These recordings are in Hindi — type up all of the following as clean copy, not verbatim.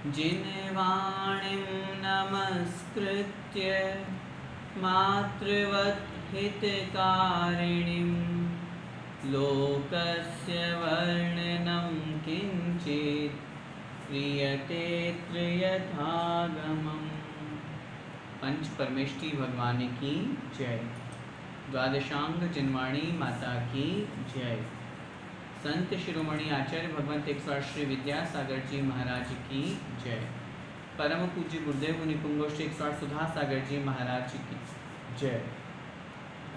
जिन वाणीं नमस्कृत्य मातृवत् हितकारिणीं लोकस्य वर्णनं किंचित् क्रियते यथागमम्। पंच परमेष्ठी भगवान की जय। द्वादशांग जिनवाणी माता की जय। संत शिरोमणि आचार्य भगवंत 108 श्री विद्यासागर जी महाराज की जय। परम पूज्य गुरुदेव मुनि पुंगोष्ठी 108 सुधा सागर जी महाराज की जय।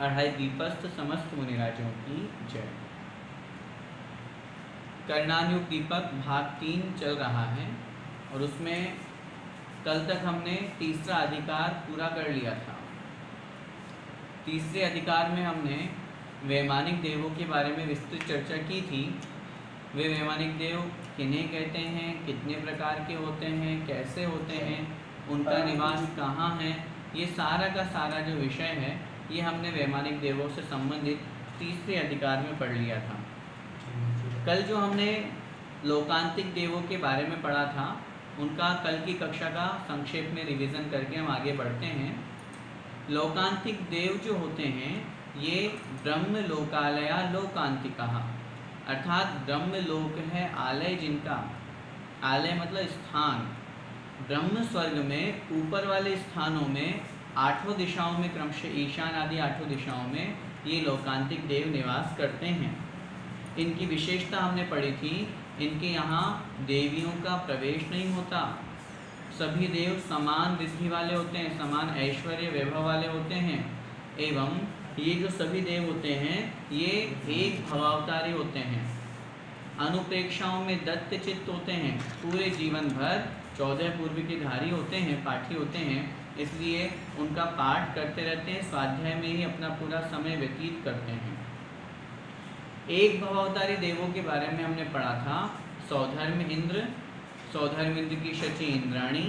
अढ़ाई दीपस्थ समस्त मुनिराजों की जय। कर्णानुग दीपक भाग 3 चल रहा है और उसमें कल तक हमने तीसरा अधिकार पूरा कर लिया था। तीसरे अधिकार में हमने वैमानिक देवों के बारे में विस्तृत चर्चा की थी। वे वैमानिक देव किन्हें कहते हैं, कितने प्रकार के होते हैं, कैसे होते हैं, उनका निवास कहाँ है, ये सारा का सारा जो विषय है ये हमने वैमानिक देवों से संबंधित तीसरे अधिकार में पढ़ लिया था। कल जो हमने लोकांतिक देवों के बारे में पढ़ा था उनका कल की कक्षा का संक्षेप में रिवीजन करके हम आगे बढ़ते हैं। लोकांतिक देव जो होते हैं ये ब्रह्म लोकालया लोकांतिका, अर्थात ब्रह्म लोक है आलय जिनका, आलय मतलब स्थान, ब्रह्म स्वर्ग में ऊपर वाले स्थानों में आठों दिशाओं में क्रमशः ईशान आदि आठों दिशाओं में ये लोकांतिक देव निवास करते हैं। इनकी विशेषता हमने पढ़ी थी, इनके यहाँ देवियों का प्रवेश नहीं होता। सभी देव समान रिद्धि वाले होते हैं, समान ऐश्वर्य वैभव वाले होते हैं। एवं ये जो सभी देव होते हैं ये एक भवावतारी होते हैं, अनुप्रेक्षाओं में दत्त चित्त होते हैं, पूरे जीवन भर 14 पूर्व के धारी होते हैं, पाठी होते हैं, इसलिए उनका पाठ करते रहते हैं, स्वाध्याय में ही अपना पूरा समय व्यतीत करते हैं। एक भवावतारी देवों के बारे में हमने पढ़ा था, सौधर्म इंद्र, सौधर्म इंद्र की शची इंद्राणी,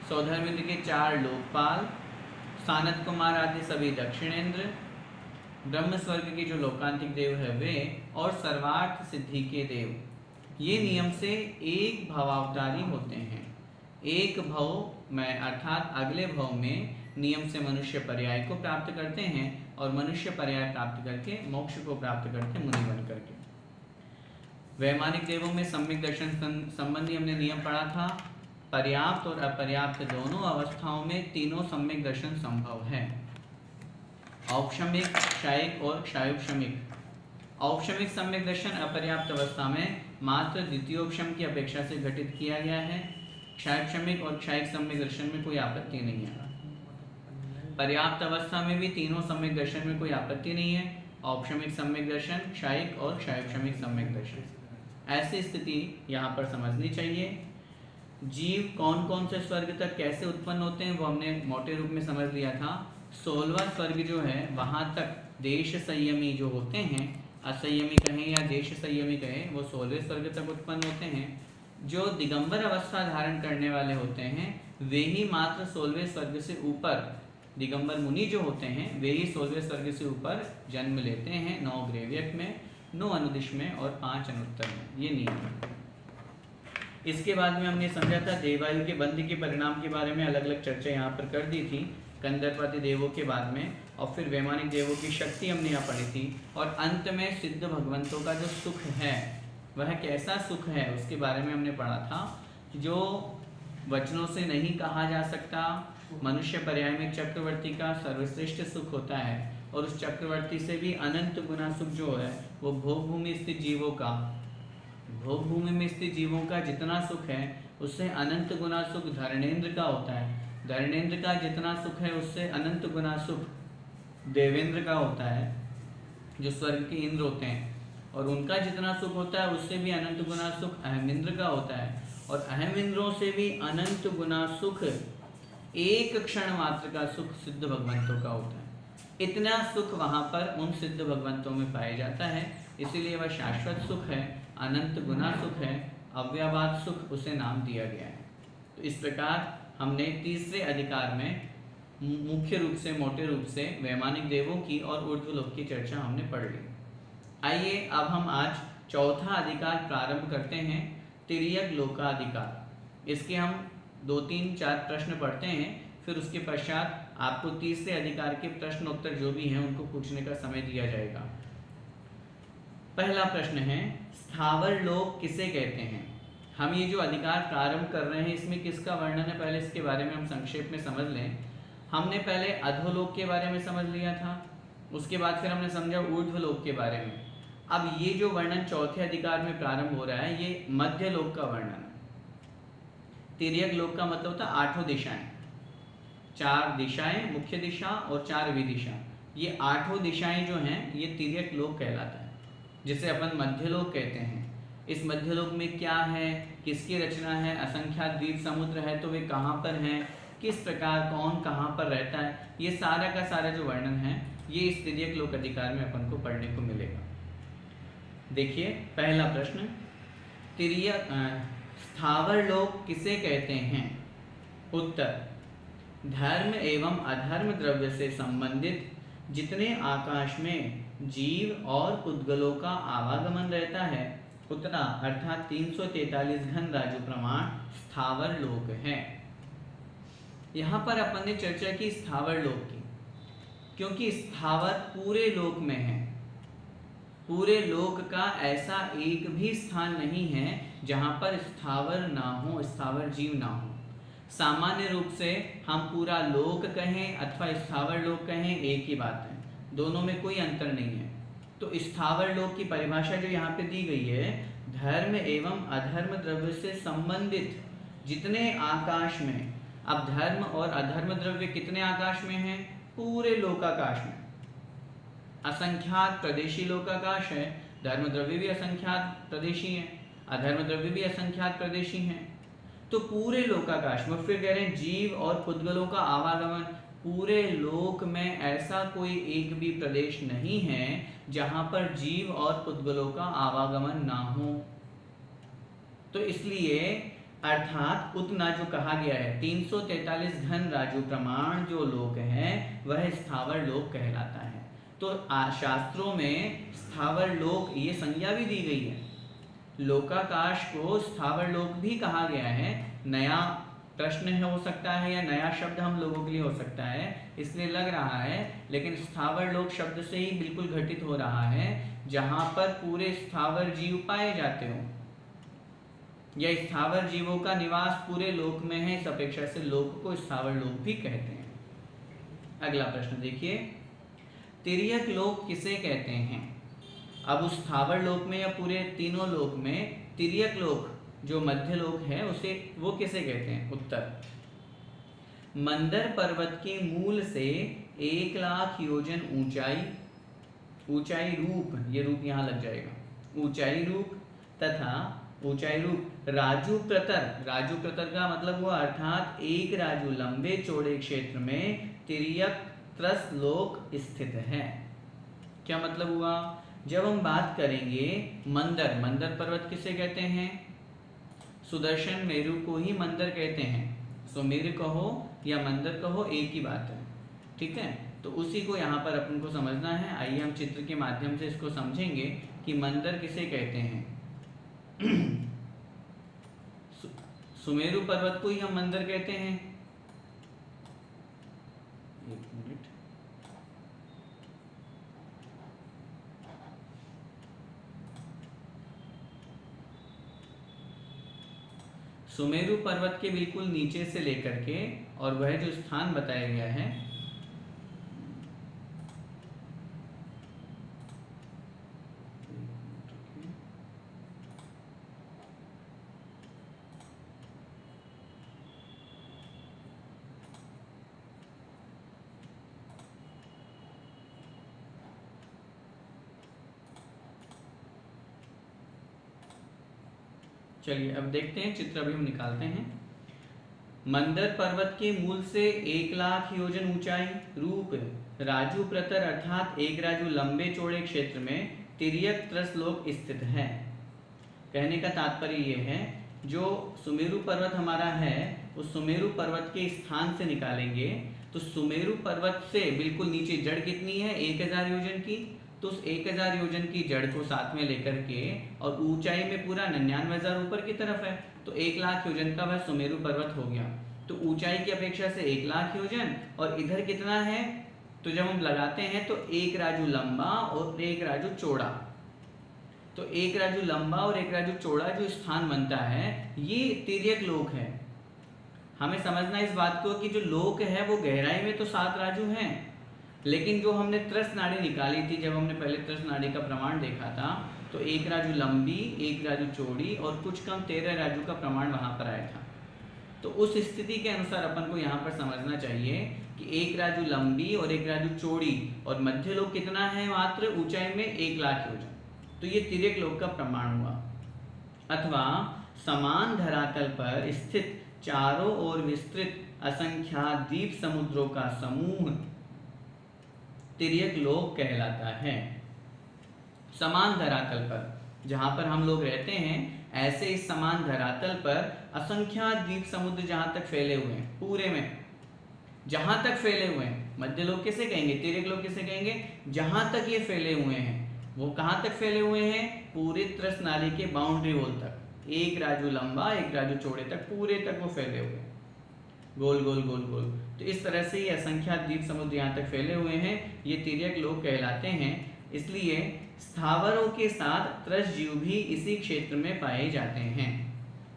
सौधर्म इंद्र के 4 लोकपाल, सानत कुमार आदि सभी दक्षिणेंद्र, ब्रह्म स्वर्ग के जो लोकांतिक देव है वे, और सर्वार्थ सिद्धि के देव। ये नियम से एक भवावतारी होते हैं। एक भव में अर्थात अगले भव में नियम से मनुष्य पर्याय को प्राप्त करते हैं और मनुष्य पर्याय प्राप्त करके मोक्ष को प्राप्त करते मुनि बन करके। वैमानिक देवों में सम्यक दर्शन संबंधी हमने नियम पढ़ा था। पर्याप्त और अपर्याप्त दोनों अवस्थाओं में तीनों सम्यक दर्शन संभव है। औपशमिक, क्षायिक और क्षायोपशमिक। औपशमिक सम्यक दर्शन अपर्याप्त अवस्था में मात्र द्वितीयोपशम की अपेक्षा से घटित किया गया है। क्षायोपशमिक और क्षायिक सम्यक दर्शन में कोई आपत्ति नहीं है। पर्याप्त अवस्था में भी तीनों सम्यक दर्शन में कोई आपत्ति नहीं है। औपशमिक सम्यक दर्शन, क्षायिक और क्षायोपशमिक सम्यक दर्शन, ऐसी स्थिति यहाँ पर समझनी चाहिए। जीव कौन कौन से स्वर्ग तक कैसे उत्पन्न होते हैं वो हमने मोटे रूप में समझ लिया था। 16वां स्वर्ग जो है वहाँ तक देश संयमी जो होते हैं, असंयमी कहें या देश संयमी कहें, वो 16वें स्वर्ग तक उत्पन्न होते हैं। जो दिगंबर अवस्था धारण करने वाले होते हैं वे ही मात्र 16वें स्वर्ग से ऊपर, दिगंबर मुनि जो होते हैं वे ही 16वें स्वर्ग से ऊपर जन्म लेते हैं, 9 ग्रेव्यक में, 9 अनुदिश में और 5 अनुत्तर में। ये नियम है। इसके बाद में हमने समझा था देवायु के बंदी के परिणाम के बारे में अलग अलग चर्चा यहाँ पर कर दी थी, कंदर्पाति देवों के बाद में, और फिर वैमानिक देवों की शक्ति हमने यहाँ पढ़ी थी, और अंत में सिद्ध भगवंतों का जो सुख है वह कैसा सुख है उसके बारे में हमने पढ़ा था, जो वचनों से नहीं कहा जा सकता। मनुष्य पर्याय में चक्रवर्ती का सर्वश्रेष्ठ सुख होता है और उस चक्रवर्ती से भी अनंत गुना सुख जो है वो भोग भूमि स्थित जीवों का, भोग भूमि में स्थित जीवों का जितना सुख है उससे अनंत गुना सुख धरणेन्द्र का होता है। धरणेन्द्र का जितना सुख है उससे अनंत गुना सुख देवेंद्र का होता है, जो स्वर्ग के इंद्र होते हैं, और उनका जितना सुख होता है उससे भी अनंत गुना सुख अहमिंद्र का होता है, और अहमिंद्रों से भी अनंत गुना सुख, एक क्षण मात्र का सुख सिद्ध भगवंतों का होता है। इतना सुख वहाँ पर उन सिद्ध भगवंतों में पाया जाता है, इसीलिए वह शाश्वत सुख है, अनंत गुना सुख है, अव्ययवाद सुख उसे नाम दिया गया है। तो इस प्रकार हमने तीसरे अधिकार में मुख्य रूप से, मोटे रूप से वैमानिक देवों की और ऊर्ध्वलोक की चर्चा हमने पढ़ ली। आइए अब हम आज चौथा अधिकार प्रारंभ करते हैं, तिर्यक लोकाधिकार। इसके हम 2-3-4 प्रश्न पढ़ते हैं, फिर उसके पश्चात आपको तीसरे अधिकार के प्रश्न उत्तर जो भी हैं उनको पूछने का समय दिया जाएगा। पहला प्रश्न है, स्थावर लोक किसे कहते हैं? हम ये जो अधिकार प्रारंभ कर रहे हैं इसमें किसका वर्णन है, पहले इसके बारे में हम संक्षेप में समझ लें। हमने पहले अधोलोक के बारे में समझ लिया था, उसके बाद फिर हमने समझा ऊर्ध्वलोक के बारे में। अब ये जो वर्णन चौथे अधिकार में प्रारंभ हो रहा है ये मध्य लोक का वर्णन है। तिर्यक लोक का मतलब होता है 8 दिशाएं, 4 दिशाएं मुख्य दिशा और 4 विदिशा। ये 8 दिशाएं जो हैं ये तिर्यक लोक कहलाता है, जिसे अपन मध्य लोक कहते हैं। इस मध्य लोक में क्या है, किसकी रचना है, असंख्यात द्वीप समुद्र है तो वे कहाँ पर हैं, किस प्रकार कौन कहाँ पर रहता है, ये सारा का सारा जो वर्णन है ये इस तिर्यक लोक अधिकार में अपन को पढ़ने को मिलेगा। देखिए पहला प्रश्न, तिर्यक स्थावर लोक किसे कहते हैं? उत्तर, धर्म एवं अधर्म द्रव्य से संबंधित जितने आकाश में जीव और पुद्गलों का आवागमन रहता है उतना अर्थात 343 घन राजु प्रमाण स्थावर लोक है। यहाँ पर अपन ने चर्चा की स्थावर लोक की, क्योंकि स्थावर पूरे लोक में है। पूरे लोक का ऐसा एक भी स्थान नहीं है जहाँ पर स्थावर ना हो, स्थावर जीव ना हो। सामान्य रूप से हम पूरा लोक कहें अथवा स्थावर लोक कहें एक ही बात है, दोनों में कोई अंतर नहीं है। तो स्थावर लोक की परिभाषा जो यहाँ पे दी गई है, धर्म एवं अधर्म द्रव्य से संबंधित जितने आकाश में, अब धर्म और अधर्म द्रव्य कितने आकाश में हैं? पूरे लोकाकाश में। असंख्यात प्रदेशी लोकाकाश है, धर्म द्रव्य भी असंख्यात प्रदेशी हैं, अधर्म द्रव्य भी असंख्यात प्रदेशी हैं। तो पूरे लोकाकाश में फिर कह रहे हैं जीव और पुद्गलों का आवागमन, पूरे लोक में ऐसा कोई एक भी प्रदेश नहीं है जहां पर जीव और पुद्गलों का आवागमन ना हो। तो इसलिए अर्थात उतना जो कहा गया है 343 घन राजु प्रमाण जो लोक है वह स्थावर लोक कहलाता है। तो शास्त्रों में स्थावर लोक ये संज्ञा भी दी गई है, लोकाकाश को स्थावर लोक भी कहा गया है। नया प्रश्न है हो सकता है या नया शब्द हम लोगों के लिए हो सकता है इसलिए लग रहा है, लेकिन स्थावर लोक शब्द से ही बिल्कुल घटित हो रहा है जहां पर पूरे स्थावर जीव पाए जाते हो या स्थावर जीवों का निवास पूरे लोक में है। इस अपेक्षा से लोक को स्थावर लोक भी कहते हैं। अगला प्रश्न देखिए, तिर्यक लोक किसे कहते हैं? अब उस स्थावर लोक में या पूरे तीनों लोक में तिर्यक लोक जो मध्य लोक है उसे वो किसे कहते हैं? उत्तर, मंदर पर्वत के मूल से 1 लाख योजन ऊंचाई रूप, ये रूप यहाँ लग जाएगा, ऊंचाई रूप तथा ऊंचाई रूप राजू प्रतर का मतलब हुआ अर्थात 1 राजू लंबे चौड़े क्षेत्र में तिर्यक त्रस लोक स्थित है। क्या मतलब हुआ? जब हम बात करेंगे मंदर पर्वत किसे कहते हैं? सुदर्शन मेरु को ही मंदर कहते हैं। सुमेरु कहो या मंदर कहो एक ही बात है, ठीक है। तो उसी को यहाँ पर अपन को समझना है। आइए हम चित्र के माध्यम से इसको समझेंगे कि मंदर किसे कहते हैं। सुमेरु पर्वत को ही हम मंदर कहते हैं। एक मिनट, सुमेरु पर्वत के बिल्कुल नीचे से लेकर के और वह जो स्थान बताया गया है चलिए अब देखते हैं चित्र अभी हम निकालते हैं। मंदर पर्वत के मूल से 1 लाख योजन ऊंचाई रूप राजू प्रतर अर्थात 1 राजू लंबे चौड़े क्षेत्र में तिर्यक त्रस लोक स्थित है। कहने का तात्पर्य यह है, जो सुमेरु पर्वत हमारा है उस सुमेरु पर्वत के स्थान से निकालेंगे तो सुमेरु पर्वत से बिल्कुल नीचे जड़ कितनी है? 1000 योजन की। तो उस 1000 योजन की जड़ को साथ में लेकर के और ऊंचाई में पूरा 99,000 ऊपर की तरफ है तो 1 लाख योजन का वह सुमेरु पर्वत हो गया। तो ऊंचाई की अपेक्षा से 1 लाख योजन, और इधर कितना है, तो जब हम लगाते हैं तो 1 राजू लंबा और 1 राजू चौड़ा। तो 1 राजू लंबा और 1 राजू चौड़ा जो स्थान बनता है ये तिर्यक लोक है। हमें समझना इस बात को कि जो लोक है वो गहराई में तो 7 राजू हैं, लेकिन जो हमने त्रस्त नाड़ी निकाली थी, जब हमने पहले त्रस्त नाड़ी का प्रमाण देखा था, तो 1 राजू लंबी, 1 राजू चौड़ी और कुछ कम 13 राजू का प्रमाण वहां पर आया था। तो उस स्थिति के अनुसार अपन को यहाँ पर समझना चाहिए कि 1 राजू लंबी और 1 राजू चौड़ी, और मध्य लोक कितना है, मात्र ऊंचाई में 1 लाख योजन। तो ये तिर्यक लोक का प्रमाण हुआ। अथवा समान धरातल पर स्थित चारों ओर विस्तृत असंख्यात द्वीप समुद्रों का समूह तिर्यक लोक कहलाता है। समान धरातल पर जहां पर हम लोग रहते हैं, ऐसे इस समान धरातल पर असंख्यात द्वीप समुद्र जहां तक फैले हुए हैं, पूरे में जहां तक फैले हुए हैं, मध्य लोक किसे कहेंगे, तिर्यक लोक किसे कहेंगे, जहां तक ये फैले हुए हैं। वो कहां तक फैले हुए हैं, पूरे त्रस्त नाली के बाउंड्री वॉल तक, 1 राजू लंबा 1 राजू चौड़े तक, पूरे तक वो फैले हुए हैं, गोल गोल गोल गोल। तो इस तरह से ये असंख्यात द्वीप समुद्र यहाँ तक फैले हुए हैं, ये तिर्यक लोक कहलाते हैं। इसलिए स्थावरों के साथ त्रस्त जीव भी इसी क्षेत्र में पाए जाते हैं।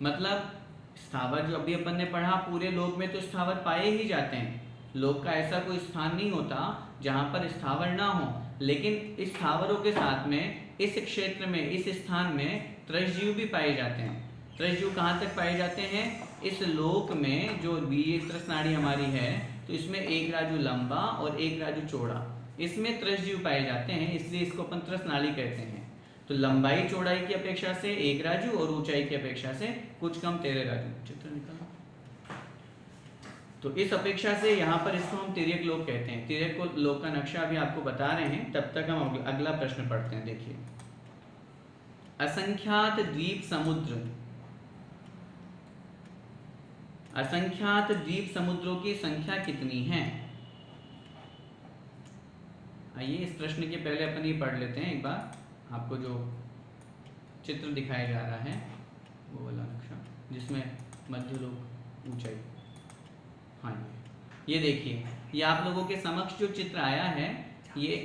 मतलब स्थावर जो अभी अपन ने पढ़ा, पूरे लोक में तो स्थावर पाए ही जाते हैं, लोक का ऐसा कोई स्थान नहीं होता जहाँ पर स्थावर ना हो, लेकिन इस स्थावरों के साथ में इस क्षेत्र में, इस स्थान में त्रस्त जीव भी पाए जाते हैं। त्रस्त जीव कहाँ तक पाए जाते हैं, इस लोक में जो ये त्रस्त नाड़ी हमारी है, तो इसमें 1 राजू लंबा और 1 राजू चौड़ा, इसमें त्रस्त जीव पाए जाते हैं, इसलिए इसको अपन त्रस्त नाड़ी कहते हैं। तो लंबाई चौड़ाई की अपेक्षा से 1 राजू और ऊंचाई की अपेक्षा से कुछ कम 13 राजू। चित्र निकालो। तो इस अपेक्षा से यहाँ पर इसको हम तिर्यक लोक कहते हैं। तिर्यक लोक का नक्शा अभी आपको बता रहे हैं, तब तक हम अगला प्रश्न पढ़ते हैं। देखिए, असंख्यात द्वीप समुद्र, असंख्यात द्वीप समुद्रों की संख्या कितनी है। आइए इस प्रश्न के पहले अपन ये पढ़ लेते हैं एक बार, आपको जो चित्र दिखाया जा रहा है वो वाला नक्शा, जिसमें मध्य लोक, ऊंचाई। हाँ, ये देखिए, ये आप लोगों के समक्ष जो चित्र आया है, ये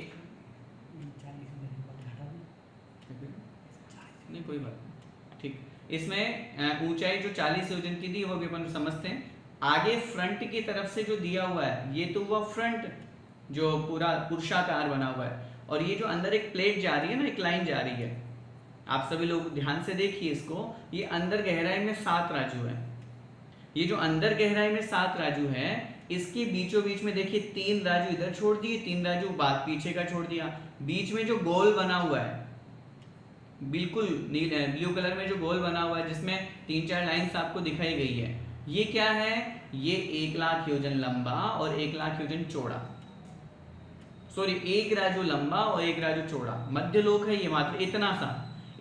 नहीं कोई बात नहीं, ठीक। इसमें ऊंचाई जो 40 योजन की थी वो भी अपन समझते हैं। आगे फ्रंट की तरफ से जो दिया हुआ है, ये तो हुआ फ्रंट जो पूरा पुरुषाकार बना हुआ है, और ये जो अंदर एक प्लेट जा रही है ना, एक लाइन जा रही है, आप सभी लोग ध्यान से देखिए इसको। ये अंदर गहराई में 7 राजू है। ये जो अंदर गहराई में 7 राजू है, इसके बीचों बीच में देखिए 3 राजू इधर छोड़ दिए, 3 राजू बाद पीछे का छोड़ दिया। बीच में जो गोल बना हुआ है, बिल्कुल ब्लू कलर में जो गोल बना हुआ है, जिसमें 3-4 लाइंस आपको दिखाई गई है, ये क्या है, ये 1 लाख योजन लंबा और 1 लाख योजन चौड़ा, सॉरी 1 राजू लंबा और 1 राजू चौड़ा मध्य लोक है। ये मात्र इतना सा,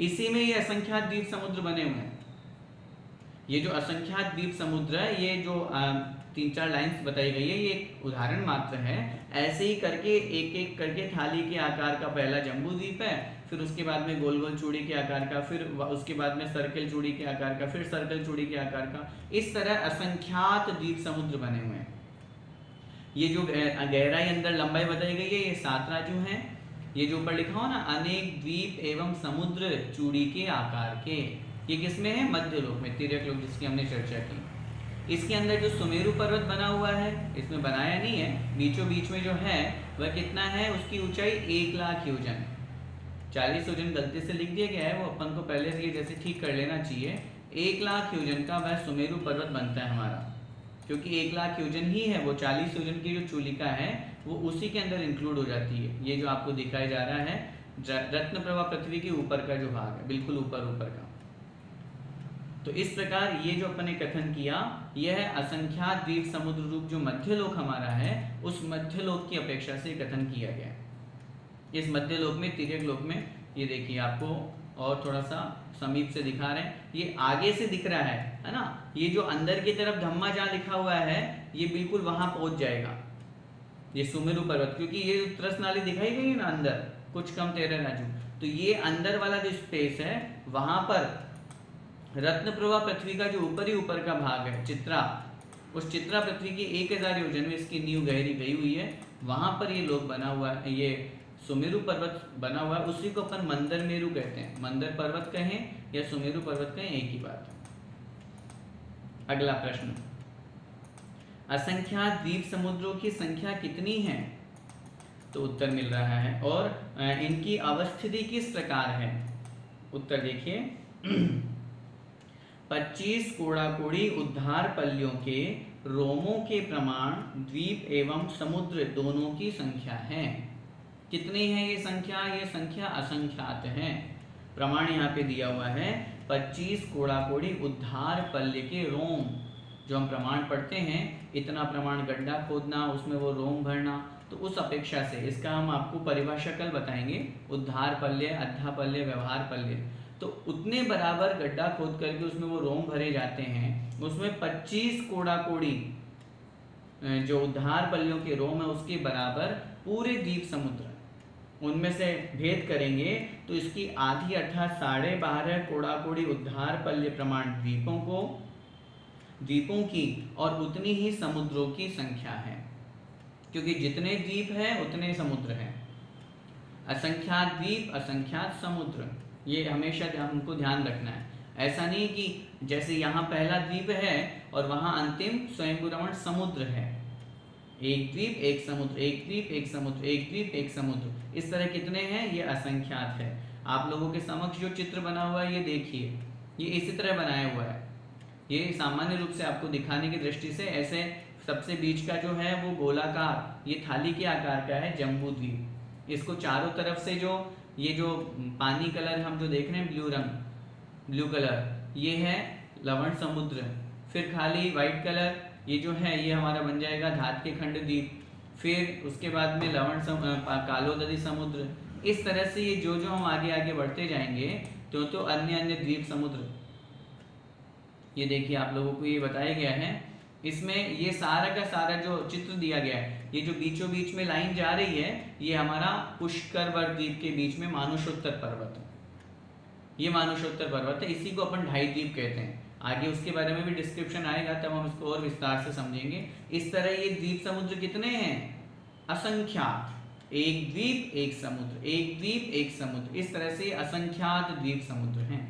इसी में ये असंख्यात द्वीप समुद्र बने हुए हैं। ये जो असंख्यात द्वीप समुद्र है, ये जो 3-4 लाइंस बताई गई है, ये एक उदाहरण मात्र है। ऐसे ही करके एक एक करके थाली के आकार का पहला जम्बू द्वीप है, फिर उसके बाद में गोल गोल चूड़ी के आकार का, फिर उसके बाद में सर्कल चूड़ी के आकार का, फिर सर्कल चूड़ी के आकार का, इस तरह असंख्यात द्वीप समुद्र बने हुए हैं। ये जो गहराई अंदर लंबाई बताई गई है, ये 7 राजू हैं। ये जो ऊपर लिखा हो ना, अनेक द्वीप एवं समुद्र चूड़ी के आकार के, ये किसमें है, मध्य लोक में, तिर्यक लोक जिसकी हमने चर्चा की। इसके अंदर जो सुमेरु पर्वत बना हुआ है, इसमें बनाया नहीं है, बीचों बीच में जो है वह कितना है, उसकी ऊंचाई 1 लाख योजन, 40 योजन गलती से लिख दिया गया है, वो अपन को पहले से जैसे ठीक कर लेना चाहिए। 1 लाख योजन का वह सुमेरु पर्वत बनता है हमारा, क्योंकि 1 लाख योजन ही है वो, 40 योजन की जो चूलिका है वो उसी के अंदर इंक्लूड हो जाती है। ये जो आपको दिखाया जा रहा है रत्न प्रभा पृथ्वी के ऊपर का जो भाग है, बिल्कुल ऊपर का। तो इस प्रकार ये जो अपन ने कथन किया, यह है असंख्यात द्वीप समुद्र रूप जो मध्यलोक हमारा है, उस मध्यलोक की अपेक्षा से कथन किया गया। इस मध्यलोक में, तिर्यक लोक में, ये देखिए आपको और थोड़ा सा समीप से दिखा रहे हैं, ये आगे से दिख रहा है ना, ये जो अंदर की तरफ धम्मा जहाँ लिखा हुआ है, ये बिल्कुल वहां पहुंच जाएगा, ये सुमेरु पर्वत, क्योंकि ये त्रस्त नाली दिखाई गई है ना अंदर, कुछ कम 13 राजू, तो ये अंदर वाला जो स्पेस है, वहां पर रत्नप्रभा पृथ्वी का जो ऊपर का भाग है चित्रा, उस चित्रा पृथ्वी की 1000 योजन में इसकी नींव गहरी गई हुई है। वहां पर ये लोक बना हुआ है, ये सुमेरु पर्वत बना हुआ है। उसी को अपन मंदर मेरु कहते हैं। मंदर पर्वत कहें या सुमेरु पर्वत कहें, एक ही बात है। अगला प्रश्न, असंख्यात द्वीप समुद्रों की संख्या कितनी है? तो उत्तर मिल रहा है। और इनकी अवस्थिति किस प्रकार है? उत्तर देखिए 25 कोड़ाकोड़ी उद्धार पल्लियों के रोमों के प्रमाण द्वीप एवं समुद्र दोनों की संख्या है। कितनी है ये संख्या? ये संख्या असंख्यात है। प्रमाण यहाँ पे दिया हुआ है 25 कोड़ाकोड़ी उद्धार पल्ले के रोम। जो हम प्रमाण पढ़ते हैं, इतना प्रमाण गड्ढा खोदना, उसमें वो रोम भरना, तो उस अपेक्षा से इसका हम आपको परिभाषा कल बताएंगे। उद्धार पल्ले, अद्धा पल्ले, व्यवहार पल्ले, तो उतने बराबर गड्ढा खोद करके उसमें वो रोम भरे जाते हैं। उसमें 25 कोड़ाकोड़ी जो उद्धार पल्लियों के रोम है उसके बराबर पूरे द्वीप समुद्र, उनमें से भेद करेंगे तो इसकी आधी अर्थात 12.5 कोड़ाकोड़ी उद्धार पल्ले प्रमाण द्वीपों की और उतनी ही समुद्रों की संख्या है। क्योंकि जितने द्वीप हैं उतने समुद्र हैं। असंख्यात द्वीप, असंख्यात समुद्र, ये हमेशा हमको ध्यान रखना है। ऐसा नहीं कि जैसे यहाँ पहला द्वीप है और वहाँ अंतिम स्वयंभू समुद्र है। एक द्वीप एक समुद्र, एक द्वीप एक समुद्र, एक द्वीप एक समुद्र, इस तरह कितने हैं? ये असंख्यात है। आप लोगों के समक्ष जो चित्र बना हुआ है ये देखिए, ये इसी तरह बनाया हुआ है। ये सामान्य रूप से आपको दिखाने की दृष्टि से ऐसे सबसे बीच का जो है वो गोलाकार, ये थाली के आकार का है जम्बू द्वीप। इसको चारों तरफ से जो ये जो पानी कलर हम जो देख रहे हैं ब्लू रंग, ब्लू कलर, ये है लवण समुद्र। फिर खाली व्हाइट कलर ये जो है ये हमारा बन जाएगा धात के खंड द्वीप। फिर उसके बाद में लवण कालोदरी समुद्र। इस तरह से ये जो हम आगे आगे बढ़ते जाएंगे तो अन्य अन्य द्वीप समुद्र, ये देखिए आप लोगों को ये बताया गया है। इसमें ये सारा का सारा जो चित्र दिया गया है, ये जो बीचों बीच में लाइन जा रही है, ये हमारा पुष्कर द्वीप के बीच में मानुषोत्तर पर्वत है। ये मानुषोत्तर पर्वत है, इसी को अपन ढाई द्वीप कहते हैं। आगे उसके बारे में भी डिस्क्रिप्शन आएगा, तब हम इसको और विस्तार से समझेंगे। इस तरह ये द्वीप समुद्र कितने हैं? असंख्यात। एक द्वीप एक समुद्र, एक द्वीप एक समुद्र, इस तरह से असंख्यात द्वीप समुद्र हैं।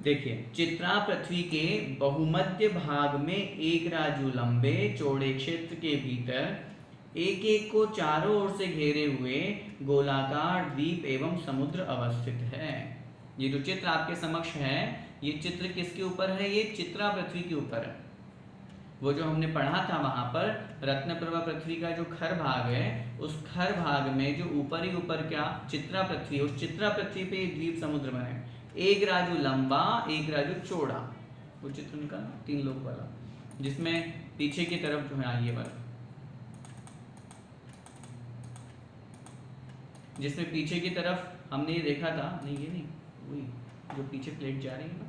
देखिए, चित्रा पृथ्वी के बहुमध्य भाग में एक राजू लंबे चौड़े क्षेत्र के भीतर एक एक को चारों ओर से घेरे हुए गोलाकार द्वीप एवं समुद्र अवस्थित है। ये जो चित्र आपके समक्ष है, ये चित्र किसके ऊपर है? ये चित्रा पृथ्वी के ऊपर है। वो जो हमने पढ़ा था वहां पर रत्नप्रभा पृथ्वी का जो खर भाग है, उस खर भाग में जो ऊपर ही ऊपर क्या चित्रा पृथ्वी, उस चित्रा पृथ्वी पे द्वीप समुद्र बने। एक राजू लंबा, एक राजू चौड़ा, वो चित्र उनका 3 लोग वाला, जिसमें पीछे की तरफ जो है ये वाला, जिसमें पीछे की तरफ हमने ये देखा था, नहीं ये नहीं, वही जो पीछे प्लेट जा रही है ना,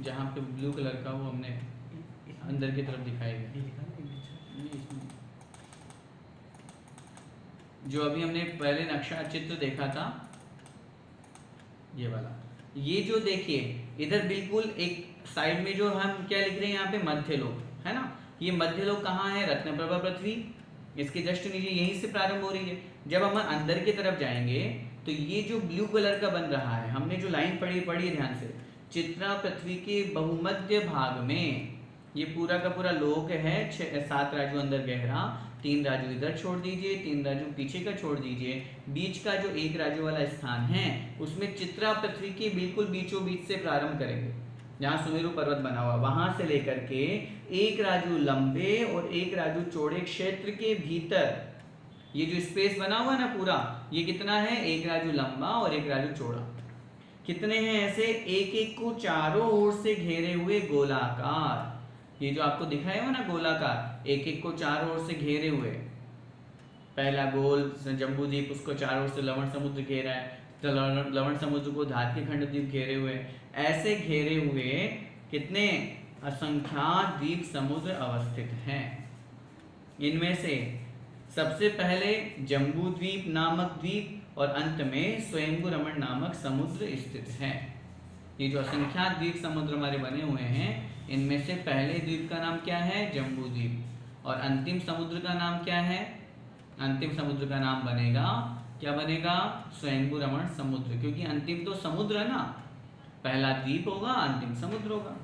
जहाँ पे ब्लू कलर का वो हमने अंदर की तरफ दिखाया गया, जो अभी हमने पहले नक्शा चित्र देखा था ये वाला। ये जो देखिए इधर बिल्कुल एक साइड में जो हम क्या लिख रहे हैं यहाँ पे मध्य लोक है ना, ये मध्य लोक कहाँ है? रत्नप्रभा पृथ्वी, इसके जस्ट नीचे यहीं से प्रारंभ हो रही है। जब हम अंदर की तरफ जाएंगे तो ये जो ब्लू कलर का बन रहा है, हमने जो लाइन पढ़ी ध्यान से, चित्रा पृथ्वी के बहुमध्य भाग में ये पूरा का पूरा लोक है। 7 राजू अंदर गहरा, 3 राजू इधर छोड़ दीजिए, 3 राजू पीछे का छोड़ दीजिए, बीच का जो 1 राजू वाला स्थान है उसमें चित्रा पृथ्वी के बिल्कुल बीचों बीच से प्रारंभ करेंगे, जहाँ सुमेरु पर्वत बना हुआ, वहां से लेकर के 1 राजू लंबे और 1 राजू चौड़े क्षेत्र के भीतर ये जो स्पेस बना हुआ है ना पूरा, ये कितना है? 1 राजू लंबा और 1 राजू चौड़ा। कितने हैं ऐसे? एक एक को चारों ओर से घेरे हुए गोलाकार, ये जो आपको दिखाया हुआ ना गोलाकार, एक एक को चारों ओर से घेरे हुए, पहला गोल जम्बू द्वीप, उसको चारों ओर से लवण समुद्र घेरा है, तो लवण समुद्र को धात के खंड द्वीप घेरे हुए, ऐसे घेरे हुए कितने असंख्यात द्वीप समुद्र अवस्थित हैं। इनमें से सबसे पहले जम्बू द्वीप नामक द्वीप और अंत में स्वयंभू रमण नामक समुद्र स्थित है। ये जो असंख्यात द्वीप समुद्र हमारे बने हुए हैं, इनमें से पहले द्वीप का नाम क्या है? जम्बू द्वीप। और अंतिम समुद्र का नाम क्या है? अंतिम समुद्र का नाम बनेगा, क्या बनेगा? स्वयंभू रमण समुद्र, क्योंकि अंतिम तो समुद्र है ना, पहला द्वीप होगा, अंतिम समुद्र होगा।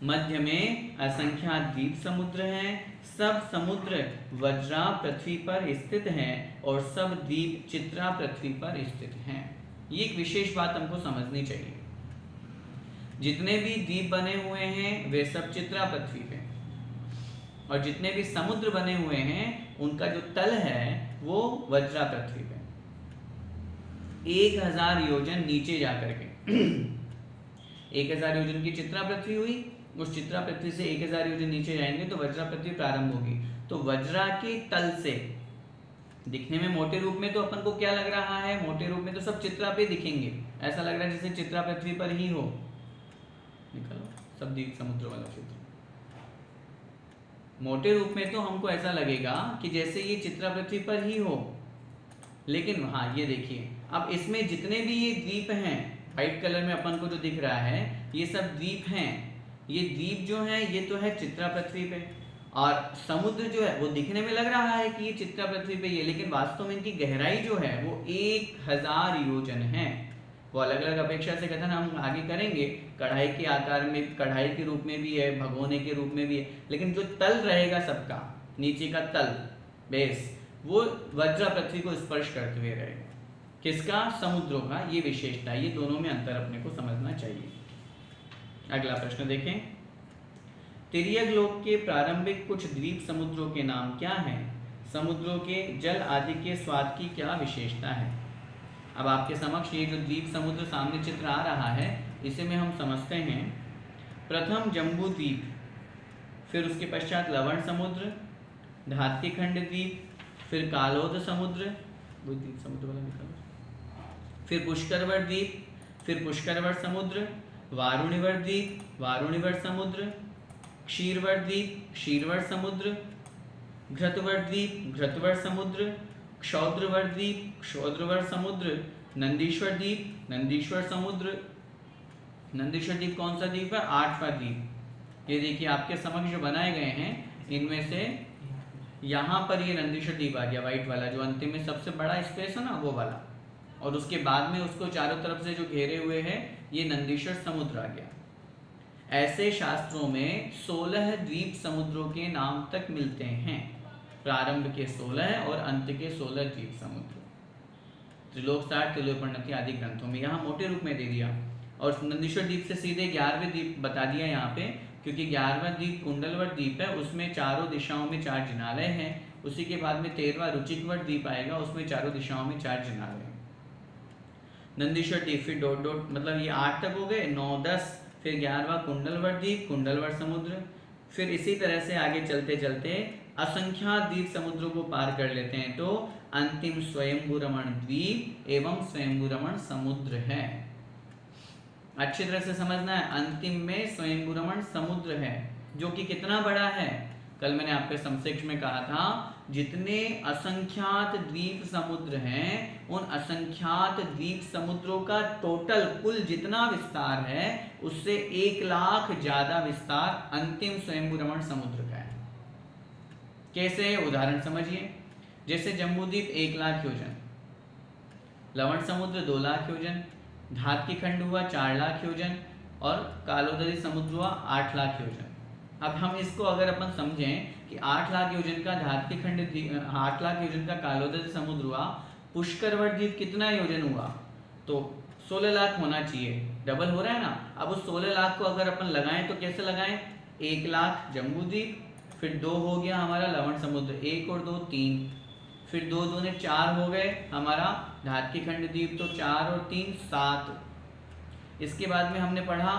मध्य में असंख्यात द्वीप समुद्र हैं। सब समुद्र वज्रा पृथ्वी पर स्थित हैं और सब द्वीप चित्रा पृथ्वी पर स्थित हैं। ये एक विशेष बात हमको समझनी चाहिए। जितने भी द्वीप बने हुए हैं वे सब चित्रा पृथ्वी पे, और जितने भी समुद्र बने हुए हैं उनका जो तल है वो वज्रा पृथ्वी पे 1000 योजन नीचे जाकर के 1000 योजन की चित्रा पृथ्वी हुई, उस चित्रा पृथ्वी से 1000 योजन नीचे जाएंगे तो वज्रा पृथ्वी प्रारंभ होगी। तो वज्रा के तल से दिखने में मोटे रूप में तो अपन को क्या लग रहा है? मोटे रूप में तो सब चित्रा पे दिखेंगे, ऐसा लग रहा है जैसे चित्रा पृथ्वी पर ही हो। निकलो सब द्वीप समुद्र वाला क्षेत्र, मोटे रूप में तो हमको ऐसा लगेगा कि जैसे ये चित्रा पृथ्वी पर ही हो, लेकिन हाँ ये देखिए, अब इसमें जितने भी ये द्वीप हैं, व्हाइट कलर में अपन को जो दिख रहा है ये सब द्वीप हैं। ये द्वीप जो है ये तो है चित्रा पृथ्वी पे, और समुद्र जो है वो दिखने में लग रहा है कि ये चित्रा पृथ्वी पे ये, लेकिन वास्तव में इनकी गहराई जो है वो 1000 योजन है। वो अलग अलग अपेक्षा से कथन हम आगे करेंगे, कढ़ाई के आकार में, कढ़ाई के रूप में भी है, भगोने के रूप में भी है, लेकिन जो तल रहेगा सबका, नीचे का तल बेस, वो वज्रा पृथ्वी को स्पर्श करते हुए रहेगा। किसका? समुद्रों का। ये विशेषता, ये दोनों में अंतर अपने को समझना चाहिए। अगला प्रश्न देखें, तिर्यक लोक के प्रारंभिक कुछ द्वीप समुद्रों के नाम क्या हैं? समुद्रों के जल आदि के स्वाद की क्या विशेषता है? अब आपके समक्ष ये जो द्वीप समुद्र सामने चित्र आ रहा है, इसे में हम समझते हैं। प्रथम जम्बू द्वीप, फिर उसके पश्चात लवण समुद्र, धात्रिखंड द्वीप, फिर कालोद समुद्र, वो द्वीप समुद्र वाला निकल, फिर पुष्करवर द्वीप, फिर पुष्करवर समुद्र, वारुणिवर द्वीप, वारुणिवर समुद्र, क्षीरवर द्वीप, क्षीरवर समुद्र, घृतवर द्वीप, घृतवर समुद्र, क्षौद्रवर द्वीप, क्षौद्रवर समुद्र, नंदीश्वर द्वीप, नंदीश्वर समुद्र। नंदीश्वर द्वीप कौन सा द्वीप है? 8वां द्वीप। ये देखिए आपके समक्ष जो बनाए गए हैं, इनमें से यहाँ पर ये नंदीश्वर द्वीप आ गया, व्हाइट वाला, जो अंतिम में सबसे बड़ा स्पेस है ना, वो वाला, और उसके बाद में उसको चारों तरफ से जो घेरे हुए है, ये नंदीश्वर समुद्र आ गया। ऐसे शास्त्रों में 16 द्वीप समुद्रों के नाम तक मिलते हैं, प्रारंभ के 16 और अंत के 16 द्वीप समुद्र। त्रिलोक सार, त्रिलोकपरिणति आदि ग्रंथों में यहाँ मोटे रूप में दे दिया, और नंदीश्वर द्वीप से सीधे 11वें द्वीप बता दिया यहाँ पे, क्योंकि 11वां द्वीप कुंडलवर द्वीप है, उसमें चारों दिशाओं में 4 जिनालय हैं। उसी के बाद में 13वां रुचिकवर द्वीप आएगा, उसमें चारों दिशाओं में 4 जिनालय हैं। नंदीश्वर द्वीप, फिर डॉट डॉट, मतलब ये 8 तक हो गए, 9, 10, फिर 11वां कुंडलवर द्वीप, कुंडलवर समुद्र। फिर इसी तरह से आगे चलते चलते असंख्यात द्वीप समुद्रों को पार कर लेते हैं, तो अंतिम स्वयंभू रमण द्वीप एवं स्वयंभू रमण समुद्र है। अच्छी तरह से समझना है, अंतिम में स्वयंभू रमण समुद्र है, जो कि कितना बड़ा है? कल मैंने आपके संक्षेप में कहा था, जितने असंख्यात द्वीप समुद्र हैं, उन असंख्यात द्वीप समुद्रों का टोटल कुल जितना विस्तार है, उससे 1 लाख ज्यादा विस्तार अंतिम स्वयंभू रमण समुद्र का है। कैसे? उदाहरण समझिए, जैसे जम्बूद्वीप 1 लाख योजन, लवण समुद्र 2 लाख योजन, धात्रिखंड हुआ 4 लाख योजन, और कालोदरी समुद्र हुआ 8 लाख योजन। अब हम इसको अगर अपन समझें कि 8 लाख योजन का धात्रिखंड, 8 लाख योजन का कालोदरी समुद्र हुआ, पुष्करवर द्वीप कितना योजन हुआ? तो 16 लाख होना चाहिए, डबल हो रहा है ना। अब उस 16 लाख को अगर अपन लगाएं तो कैसे लगाएं? 1 लाख जम्बूद्वीप, फिर 2 हो गया हमारा लवण समुद्र, 1 और 2 3, फिर 2 दूने 4 हो गए हमारा धात्रिखंड द्वीप, तो 4 और 3 7। इसके बाद में हमने पढ़ा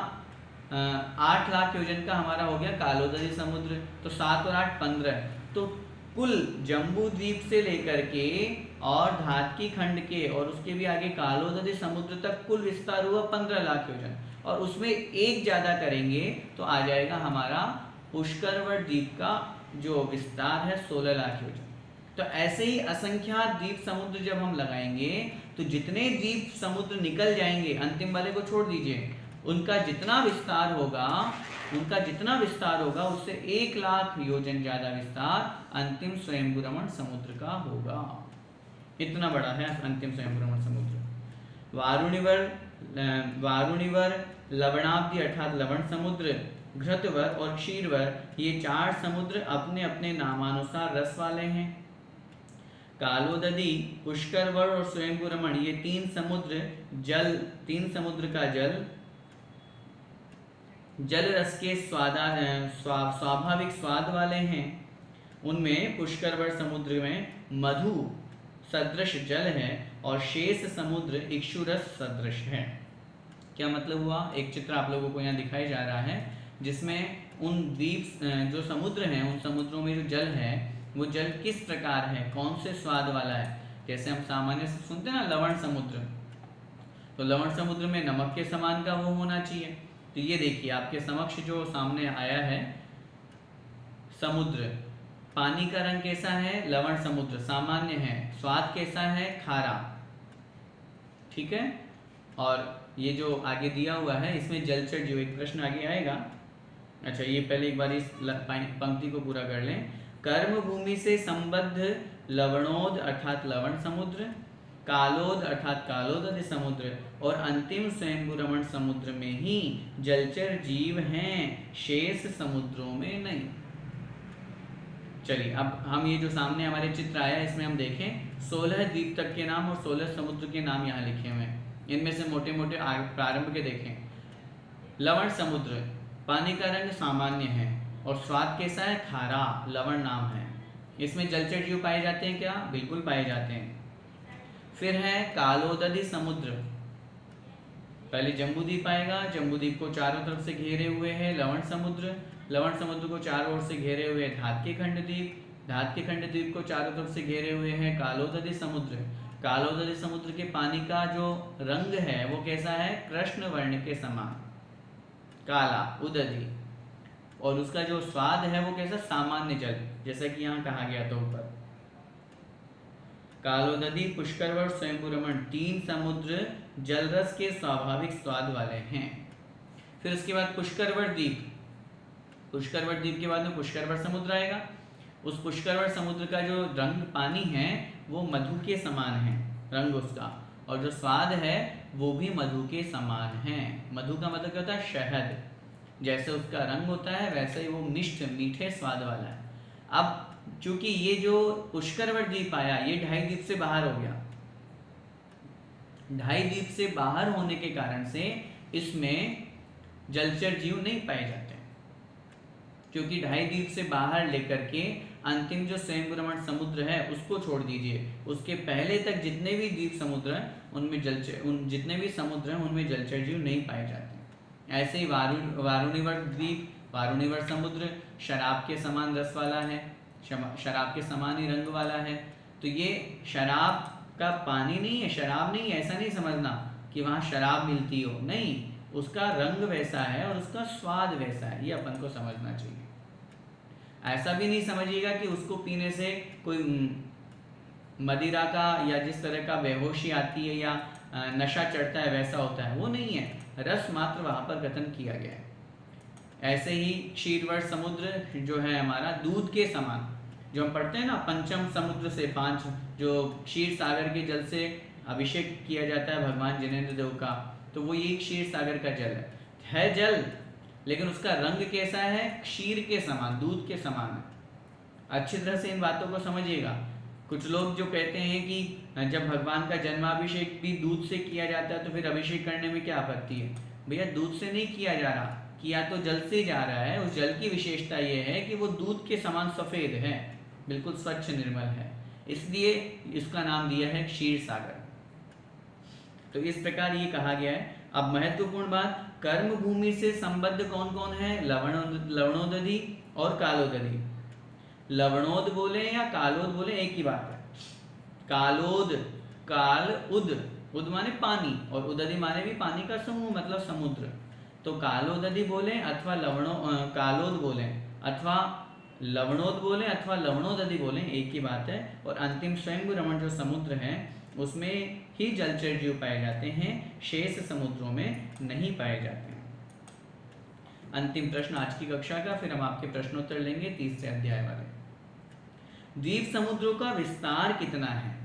8 लाख योजन का हमारा हो गया कालोदरी समुद्र, तो 7 और 8 15। तो कुल जम्बू द्वीप से लेकर के और धात्रिखंड के और उसके भी आगे कालोदरी समुद्र तक कुल विस्तार हुआ 15 लाख योजन, और उसमें एक ज्यादा करेंगे तो आ जाएगा हमारा पुष्करवर द्वीप का जो विस्तार है 16 लाख योजन। तो ऐसे ही असंख्यात द्वीप समुद्र जब हम लगाएंगे तो जितने द्वीप समुद्र निकल जाएंगे, अंतिम वाले को छोड़ दीजिए, उनका जितना विस्तार होगा उससे 1 लाख योजन ज्यादा विस्तार अंतिम स्वयंभू समुद्र का होगा। इतना बड़ा है अंतिम स्वयंभू समुद्र। वारुणिवर, लवणाब्दी अर्थात लवण समुद्र, घृतवर और क्षीरवर, ये 4 समुद्र अपने अपने नामानुसार रस वाले हैं। कालोदधी, पुष्करवर और स्वयंभू रमण, ये 3 समुद्र का जल रस के स्वाभाविक स्वाद वाले हैं। उनमें पुष्करवर समुद्र में मधु सदृश जल है और शेष समुद्र इक्षुरस सदृश है। क्या मतलब हुआ? एक चित्र आप लोगों को यहाँ दिखाया जा रहा है जिसमें उन द्वीप जो समुद्र हैं, उन समुद्रों में जो जल है वो जल किस प्रकार है, कौन से स्वाद वाला है। जैसे हम सामान्य से सुनते हैं ना लवण समुद्र, तो लवण समुद्र में नमक के समान का वो होना चाहिए। तो ये देखिए आपके समक्ष जो सामने आया है समुद्र, पानी का रंग कैसा है? लवण समुद्र सामान्य है, स्वाद कैसा है? खारा, ठीक है। और ये जो आगे दिया हुआ है इसमें जलचर जीव, एक प्रश्न आगे आएगा। अच्छा, ये पहले एक बार इस पंक्ति को पूरा कर लें। कर्म भूमि से संबद्ध लवणोद अर्थात लवण समुद्र, कालोद अर्थात कालोद समुद्र और अंतिम स्वयंभू रमण समुद्र में ही जलचर जीव हैं, शेष समुद्रों में नहीं। चलिए अब हम ये जो सामने हमारे चित्र आया इसमें हम देखें 16 द्वीप तक के नाम और 16 समुद्र के नाम यहाँ लिखे हुए हैं। इनमें से मोटे मोटे प्रारंभ के देखें। लवण समुद्र, पानी का रंग सामान्य है और स्वाद कैसा है? खारा, लवण नाम है। इसमें जलचर जीव पाए जाते हैं क्या? बिल्कुल पाए जाते हैं। फिर है कालोदधी समुद्र, पहले जम्बूद्वीप आएगा, जम्बूद्वीप को चारों तरफ से घेरे हुए है लवण समुद्र, लवण समुद्र को चारों ओर से घेरे हुए धात के खंड द्वीप, धात के खंड द्वीप को चारों तरफ से घेरे हुए है कालोदधी समुद्र। कालोदधी समुद्र के पानी का जो रंग है वो कैसा है? कृष्ण वर्ण के समान, काला उदधी, और उसका जो स्वाद है वो कैसा? सामान्य जल, जैसा कि यहाँ कहा गया था ऊपर। कालोदधी, पुष्करवर, स्वयंभू रमण 3 समुद्र जलरस के स्वाभाविक स्वाद वाले हैं। फिर उसके बाद पुष्करवर द्वीप, पुष्करवर द्वीप के बाद में पुष्करवर समुद्र आएगा। उस पुष्करवर समुद्र का जो रंग पानी है वो मधु के समान है रंग उसका, और जो स्वाद है वो भी मधु के समान है। मधु का मतलब क्या होता है? शहद। जैसे उसका रंग होता है वैसे ही वो मिष्ट मीठे स्वाद वाला है। अब चूंकि ये जो पुष्करवर द्वीप आया ये 2.5 द्वीप से बाहर हो गया, 2.5 द्वीप से बाहर होने के कारण से इसमें जलचर जीव नहीं पाए जाते, क्योंकि 2.5 द्वीप से बाहर लेकर के अंतिम जो स्वयंभू रमण समुद्र है उसको छोड़ दीजिए, उसके पहले तक जितने भी द्वीप समुद्र हैं उनमें जितने भी समुद्र हैं उनमें जलचर जीव नहीं पाए जाते। ऐसे ही वारुणिवर द्वीप, वारुणिवर समुद्र शराब के समान रस वाला है, शराब के समान ही रंग वाला है। तो ये शराब का पानी नहीं है, शराब नहीं है, ऐसा नहीं समझना कि वहाँ शराब मिलती हो, नहीं, उसका रंग वैसा है और उसका स्वाद वैसा है, ये अपन को समझना चाहिए। ऐसा भी नहीं समझिएगा कि उसको पीने से कोई मदिरा का या जिस तरह का बेहोशी आती है या नशा चढ़ता है वैसा होता है, वो नहीं है, रस मात्र वहाँ पर कथन किया गया है। ऐसे ही क्षीरवर समुद्र जो है हमारा दूध के समान, जो हम पढ़ते हैं ना पंचम समुद्र से 5 जो क्षीर सागर के जल से अभिषेक किया जाता है भगवान जिनेंद्र देव का, तो वो ये क्षीर सागर का जल है जल, लेकिन उसका रंग कैसा है? क्षीर के समान, दूध के समान है। अच्छी तरह से इन बातों को समझिएगा। कुछ लोग जो कहते हैं कि जब भगवान का जन्माभिषेक भी दूध से किया जाता है तो फिर अभिषेक करने में क्या आपत्ति है? भैया दूध से नहीं किया जा रहा, किया तो जल से जा रहा है। उस जल की विशेषता ये है कि वो दूध के समान सफ़ेद है, बिल्कुल स्वच्छ निर्मल है, इसलिए इसका नाम दिया है क्षीर सागर। तो इस प्रकार ये कहा गया है। अब महत्वपूर्ण बात, कर्म भूमि से संबद्ध कौन कौन है? लवणोदधी और कालोदधी। लवणोद बोले या कालोद बोले एक ही बात है। कालोद, काल उद, उद माने पानी और उदधी माने भी पानी का समूह मतलब समुद्र। तो कालोदधी बोले अथवा कालोद बोले अथवा लवणोद बोलें अथवा लवणोदधि बोलें, एक ही बात है। और अंतिम स्वयंभू रमण जो समुद्र है उसमें ही जलचर जीव पाए जाते हैं, शेष समुद्रों में नहीं पाए जाते हैं। अंतिम प्रश्न आज की कक्षा का, फिर हम आपके प्रश्नोत्तर लेंगे तीसरे अध्याय वाले। द्वीप समुद्रों का विस्तार कितना है?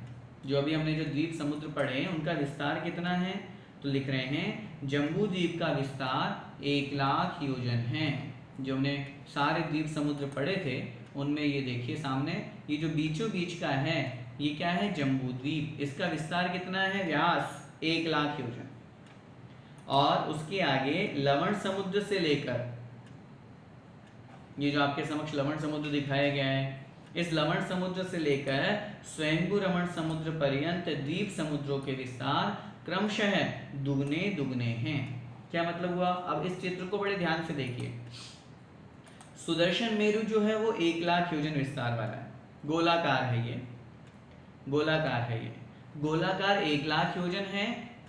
जो अभी हमने जो द्वीप समुद्र पढ़े हैं उनका विस्तार कितना है? तो लिख रहे हैं जम्बू द्वीप का विस्तार 1,00,000 योजन है। जो हमने सारे द्वीप समुद्र पढ़े थे उनमें ये देखिए सामने ये जो बीचों बीच का है ये क्या है? जम्बू द्वीप। इसका विस्तार कितना है? व्यास 1,00,000 योजन। और उसके आगे लवण समुद्र से लेकर, ये जो आपके समक्ष लवण समुद्र दिखाया गया है, इस लवण समुद्र से लेकर स्वयंभू रमण समुद्र पर्यंत द्वीप समुद्रों के विस्तार क्रमशः दुगने दुगने हैं। क्या मतलब हुआ? अब इस चित्र को बड़े ध्यान से देखिए। सुदर्शन मेरु जो है वो 1,00,000 योजन विस्तार वाला है, गोलाकार है ये, गोलाकार है ये, गोलाकार 1,00,000 योजन है।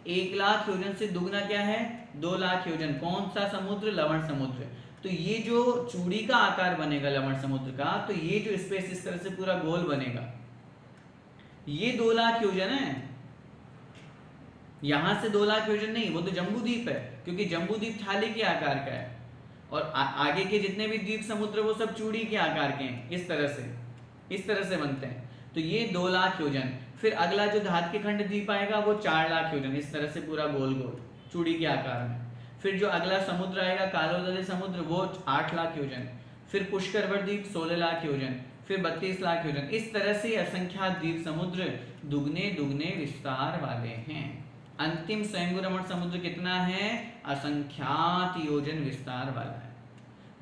1,00,000 योजन से दुगना क्या है? 2,00,000 योजन। कौन सा समुद्र? लवण समुद्र। तो ये जो चूड़ी का आकार बनेगा लवण समुद्र का, तो ये जो स्पेस इस तरह से पूरा गोल बनेगा, ये 2,00,000 योजन है। यहां से 2,00,000 योजन नहीं, वो तो जम्बू द्वीप है, क्योंकि जम्बू द्वीप थाली के आकार का है और आगे के जितने भी द्वीप समुद्र वो सब चूड़ी के आकार के हैं, इस तरह से बनते हैं। तो ये 2,00,000 योजन। फिर अगला जो धात के खंड द्वीप आएगा वो 4,00,000 योजन, इस तरह से पूरा गोल गोल चूड़ी के आकार में। फिर जो अगला समुद्र आएगा कालोदधि समुद्र वो 8,00,000 योजन। फिर पुष्करवड़ द्वीप 16,00,000 योजन। फिर 32,00,000 योजन। इस तरह से असंख्यात द्वीप समुद्र दुगने दुगने विस्तार वाले हैं। अंतिम स्वयंभू रमण समुद्र कितना है? असंख्यात योजन विस्तार वाला है।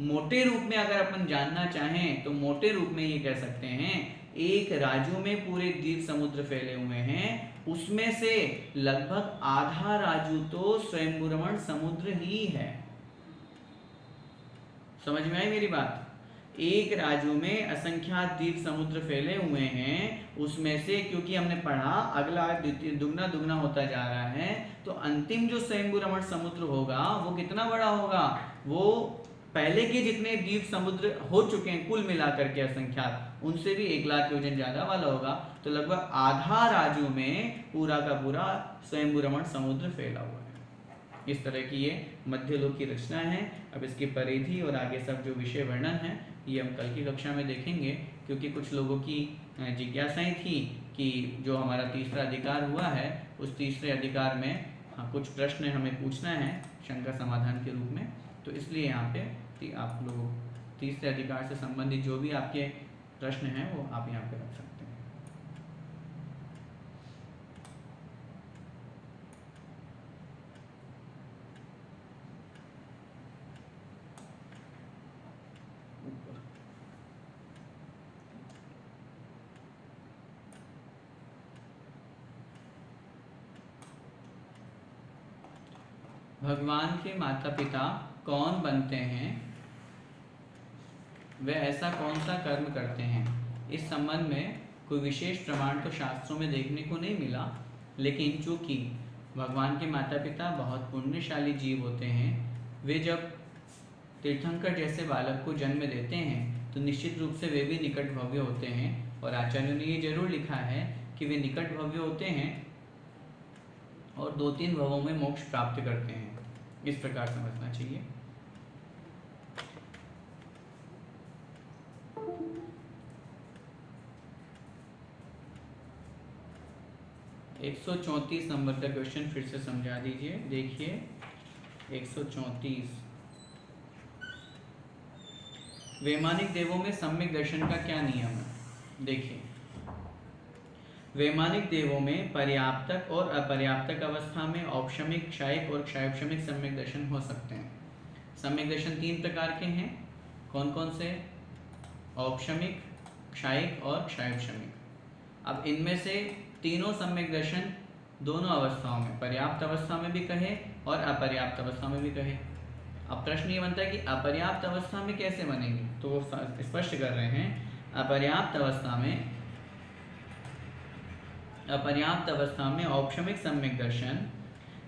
मोटे रूप में अगर अपन जानना चाहें तो मोटे रूप में ये कह सकते हैं एक राजू में पूरे द्वीप समुद्र फैले हुए हैं, उसमें से लगभग आधा राजू तो स्वयंभू रमण समुद्र ही है। समझ में आई मेरी बात? एक राजू में असंख्यात द्वीप समुद्र फैले हुए हैं, उसमें से क्योंकि हमने पढ़ा अगला दुगना दुगना होता जा रहा है, तो अंतिम जो स्वयंभू रमण समुद्र होगा वो कितना बड़ा होगा? वो पहले के जितने द्वीप समुद्र हो चुके हैं कुल मिलाकर के असंख्यात, उनसे भी 1,00,000 योजन ज्यादा वाला होगा। तो लगभग आधा राजू में पूरा का पूरा स्वयंभू रमण समुद्र फैला हुआ है। इस तरह की ये मध्यलोक की रचना है। अब इसकी परिधि और आगे सब जो विषय वर्णन है ये हम कल की कक्षा में देखेंगे, क्योंकि कुछ लोगों की जिज्ञासाएं थी कि जो हमारा तीसरा अधिकार हुआ है उस तीसरे अधिकार में कुछ प्रश्न हमें पूछना है शंका समाधान के रूप में, तो इसलिए यहाँ पे आप लोग तीसरे अधिकार से संबंधित जो भी आपके प्रश्न हैं वो आप यहाँ पे रख सकते हैं। भगवान के माता पिता कौन बनते हैं? वे ऐसा कौन सा कर्म करते हैं? इस संबंध में कोई विशेष प्रमाण तो शास्त्रों में देखने को नहीं मिला, लेकिन चूंकि भगवान के माता पिता बहुत पुण्यशाली जीव होते हैं, वे जब तीर्थंकर जैसे बालक को जन्म देते हैं तो निश्चित रूप से वे भी निकट भव्य होते हैं। और आचार्यों ने ये जरूर लिखा है कि वे निकट भव्य होते हैं और 2-3 भवों में मोक्ष प्राप्त करते हैं। इस प्रकार समझना चाहिए। एक 134 नंबर का क्वेश्चन फिर से समझा दीजिए। देखिए 134, वैमानिक देवों में सम्यक दर्शन का क्या नियम है? देखिए वैमानिक देवों में पर्याप्तक और अपर्याप्तक अवस्था में औपशमिक, क्षायिक और क्षायोपशमिक सम्यक दर्शन हो सकते हैं। सम्यक दर्शन 3 प्रकार के हैं। कौन कौन से? औपशमिक, क्षायिक और क्षायोपशमिक। अब इनमें से तीनों सम्यक दर्शन दोनों अवस्थाओं में, पर्याप्त अवस्था में भी कहे और अपर्याप्त अवस्था में भी कहे। अब प्रश्न ये बनता है कि अपर्याप्त अवस्था में कैसे बनेंगे, तो वो स्पष्ट कर रहे हैं। अपर्याप्त अवस्था में औपशमिक सम्यक दर्शन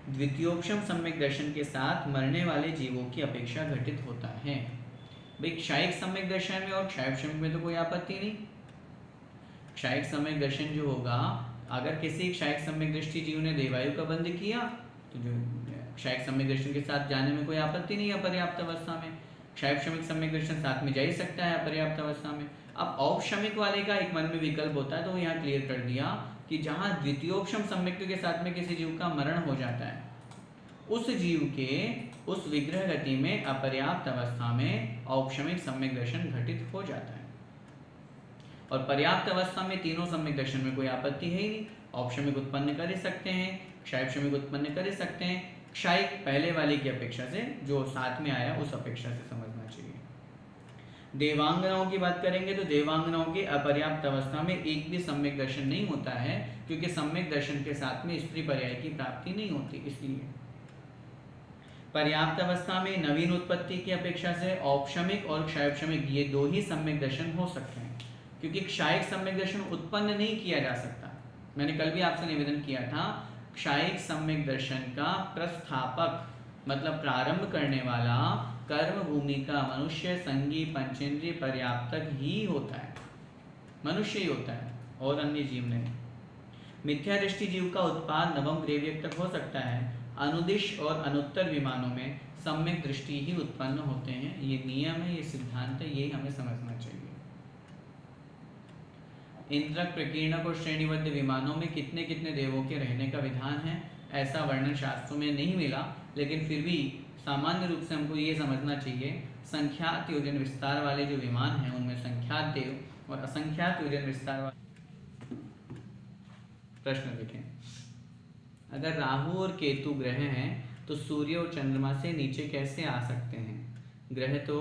द्वितीयोपशम सम्यक दर्शन के साथ मरने वाले जीवों की अपेक्षा घटित होता है। भाई क्षायिक सम्यक दर्शन में और क्षायक में तो कोई आपत्ति नहीं। क्षायिक सम्यक दर्शन जो होगा, अगर किसी क्षायक सम्यक दृष्टि जीव ने देवायु का बंध किया तो जो क्षायक सम्यक दर्शन के साथ जाने में कोई आपत्ति नहीं है अपर्याप्त अवस्था में। क्षायक सम्यक दर्शन साथ में जा ही सकता है अपर्याप्त अवस्था में। अब औपशमिक वाले का एक मन में विकल्प होता है, तो वो यहाँ क्लियर कर दिया कि जहाँ द्वितीयोपशम सम्यक्त्व के साथ में किसी जीव का मरण हो जाता है, उस जीव के उस विग्रह गति में अपर्याप्त अवस्था में औपशमिक सम्यक दर्शन घटित हो जाता है। और पर्याप्त अवस्था में तीनों सम्यक दर्शन में कोई आपत्ति है ही नहीं। औपशमिक उत्पन्न कर ही सकते हैं, क्षायक उत्पन्न कर ही सकते हैं। क्षायिक पहले वाले की अपेक्षा से, जो साथ में आया उस अपेक्षा से समझना चाहिए। देवांगनाओं की बात करेंगे तो देवांगनाओं की अपर्याप्त अवस्था में एक भी सम्यक दर्शन नहीं होता है, क्योंकि सम्यक दर्शन के साथ में स्त्री पर्याय की प्राप्ति नहीं होती। इसलिए पर्याप्त अवस्था में नवीन उत्पत्ति की अपेक्षा से औपशमिक और क्षायक ये दो ही सम्यक दर्शन हो सकते हैं, क्योंकि क्षायक सम्यक दर्शन उत्पन्न नहीं किया जा सकता। मैंने कल भी आपसे निवेदन किया था, क्षायिक सम्यक दर्शन का प्रस्थापक मतलब प्रारंभ करने वाला कर्म भूमि का मनुष्य, संगी, पंचेंद्रिय, पर्याप्तक ही होता है, मनुष्य ही होता है और अन्य जीव नहीं। मिथ्या दृष्टि जीव का उत्पाद नवम ग्रेवियक तक हो सकता है। अनुदिश और अनुत्तर विमानों में सम्यक दृष्टि ही उत्पन्न होते हैं। ये नियम है, ये सिद्धांत है, यही हमें समझना चाहिए। इंद्रक, प्रकीर्णक और श्रेणीबद्ध विमानों में कितने कितने देवों के रहने का विधान है, ऐसा वर्णन शास्त्रों में नहीं मिला, लेकिन फिर भी सामान्य रूप से हमको ये समझना चाहिए, संख्यात योजन विस्तार वाले जो विमान हैं उनमें संख्यात देव और असंख्यात योजन विस्तार वाले। प्रश्न देखें, अगर राहु और केतु ग्रह हैं तो सूर्य और चंद्रमा से नीचे कैसे आ सकते हैं? ग्रह तो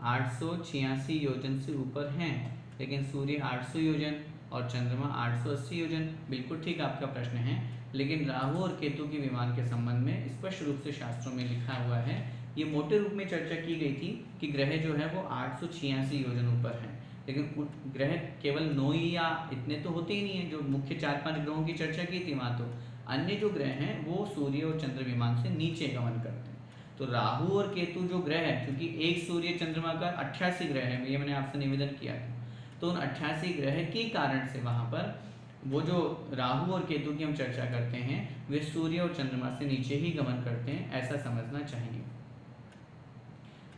886 योजन से ऊपर हैं, लेकिन सूर्य 800 योजन और चंद्रमा 880 योजन। बिल्कुल ठीक आपका प्रश्न है, लेकिन राहु और केतु के विमान के संबंध में स्पष्ट रूप से शास्त्रों में लिखा हुआ है। ये मोटे रूप में चर्चा की गई थी कि ग्रह जो है वो 886 योजन ऊपर है, लेकिन ग्रह केवल 9 या इतने तो होते ही नहीं है। जो मुख्य 4-5 ग्रहों की चर्चा की थी वहाँ, तो अन्य जो ग्रह हैं वो सूर्य और चंद्र विमान से नीचे गमन करते हैं। तो राहु और केतु जो ग्रह है, क्योंकि एक सूर्य चंद्रमा का 88 ग्रह है, ये मैंने आपसे निवेदन किया था, तो उन 88 ग्रह के कारण से वहाँ पर वो जो राहु और केतु की हम चर्चा करते हैं वे सूर्य और चंद्रमा से नीचे ही गमन करते हैं, ऐसा समझना चाहिए।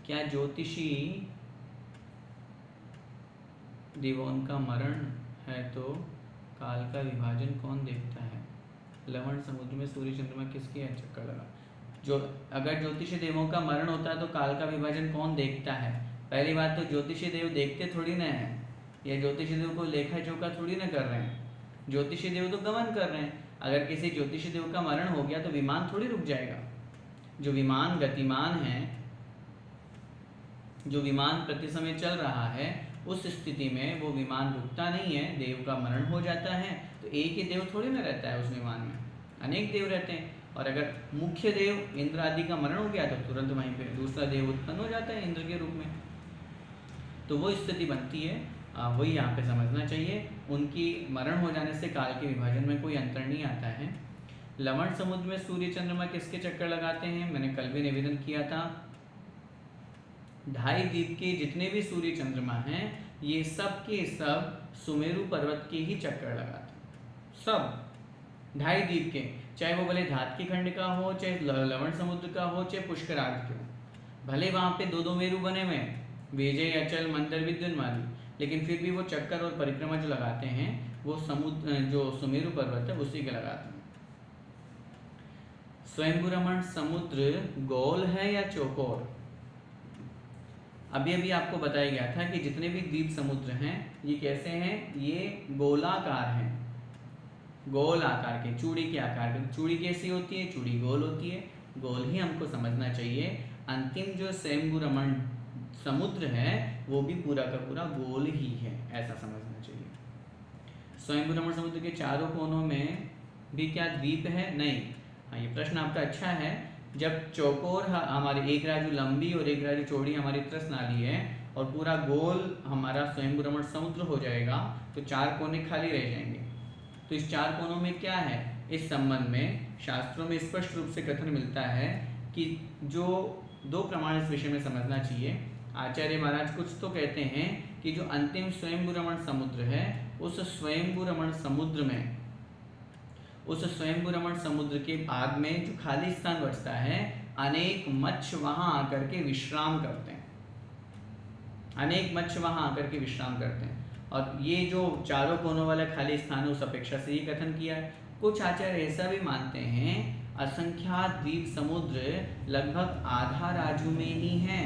क्या ज्योतिषी देवों का मरण है तो काल का विभाजन कौन देखता है? लवण समुद्र में सूर्य चंद्रमा किसके चक्कर लगा? जो अगर ज्योतिषी देवों का मरण होता है तो काल का विभाजन कौन देखता है? पहली बात तो ज्योतिषी देव देखते थोड़ी ना है, या ज्योतिषी देव को लेखा जोखा थोड़ी ना कर रहे हैं। ज्योतिषी देव तो गमन कर रहे हैं। अगर किसी ज्योतिषी देव का मरण हो गया तो विमान थोड़ी रुक जाएगा। जो विमान गतिमान है, जो विमान प्रति समय चल रहा है, उस स्थिति में वो विमान रुकता नहीं है, देव का मरण हो जाता है तो एक ही देव थोड़ी ना रहता है उस विमान में, अनेक देव रहते हैं। और अगर मुख्य देव इंद्र आदि का मरण हो गया तो तुरंत वहीं पे दूसरा देव उत्पन्न हो जाता है इंद्र के रूप में। तो वो स्थिति बनती है, वही यहाँ पे समझना चाहिए। उनकी मरण हो जाने से काल के विभाजन में कोई अंतर नहीं आता है। लवण समुद्र में सूर्य चंद्रमा किसके चक्कर लगाते हैं? मैंने कल भी निवेदन किया था, 2.5 द्वीप के जितने भी सूर्य चंद्रमा हैं ये सब के सब सुमेरु पर्वत के ही चक्कर लगाते हैं। सब 2.5 द्वीप के, चाहे वो भले धातकी खंड का हो, चाहे लवण समुद्र का हो, चाहे पुष्करार्ध के हो, भले वहाँ पे 2-2 मेरु बने हुए हैं, विजय, अचल, मंदर, विद्युन्माली, लेकिन फिर भी वो चक्कर और परिक्रमा जो लगाते हैं वो समुद्र जो सुमेरु पर्वत है उसी के लगाते हैं। स्वयंभू समुद्र गोल है या चौकोर? अभी अभी आपको बताया गया था कि जितने भी द्वीप समुद्र हैं ये कैसे हैं, ये गोलाकार हैं, गोल आकार के, चूड़ी के आकार के। चूड़ी कैसी होती है? चूड़ी गोल होती है, गोल ही हमको समझना चाहिए। अंतिम जो स्वयंभू समुद्र है वो भी पूरा का पूरा गोल ही है, ऐसा समझना चाहिए। स्वयंभू समुद्र के चारों कोनों में भी क्या द्वीप है? नहीं। हाँ, ये प्रश्न आपका अच्छा है। जब चौकोर हमारी एक राजू लंबी और एक राजू चौड़ी हमारी त्रस नाली है और पूरा गोल हमारा स्वयंभू समुद्र हो जाएगा तो 4 कोने खाली रह जाएंगे। तो इस 4 कोनों में क्या है, इस संबंध में शास्त्रों में स्पष्ट रूप से कथन मिलता है कि जो 2 प्रमाण इस विषय में समझना चाहिए। आचार्य महाराज कुछ तो कहते हैं कि जो अंतिम स्वयंभू रमण समुद्र है, उस स्वयंभू रमण समुद्र के भाग में जो खाली स्थान बचता है, अनेक मत्स्य वहां आकर के विश्राम करते हैं, और ये जो चारों कोनों वाला खाली स्थान है उस अपेक्षा से ये कथन किया है। कुछ आचार्य ऐसा भी मानते हैं असंख्यात द्वीप समुद्र लगभग आधा राजू में ही है,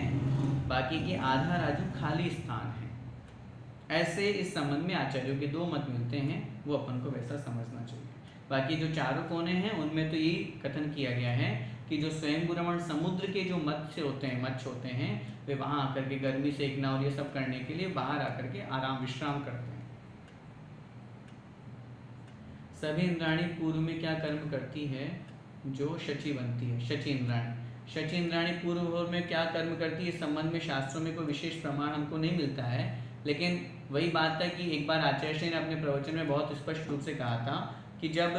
बाकी के आधा राजू खाली स्थान है। ऐसे इस संबंध में आचार्यों के दो मत मिलते हैं, वो अपन को वैसा समझना चाहिए। बाकी जो चारों कोने हैं उनमें तो यही कथन किया गया है कि जो स्वयंभू रमण समुद्र के जो मत्स्य होते हैं वे वहां आकर के गर्मी सेकना और ये सब करने के लिए बाहर आकर के आराम विश्राम करते हैं। सभी इंद्राणी पूर्व में क्या कर्म करती है? जो शची बनती है, शची इंद्राणी पूर्व भोर में क्या कर्म करती है, इस संबंध में शास्त्रों में कोई विशेष प्रमाण हमको नहीं मिलता है। लेकिन वही बात है कि एक बार आचार्य श्री ने अपने प्रवचन में बहुत स्पष्ट रूप से कहा था कि जब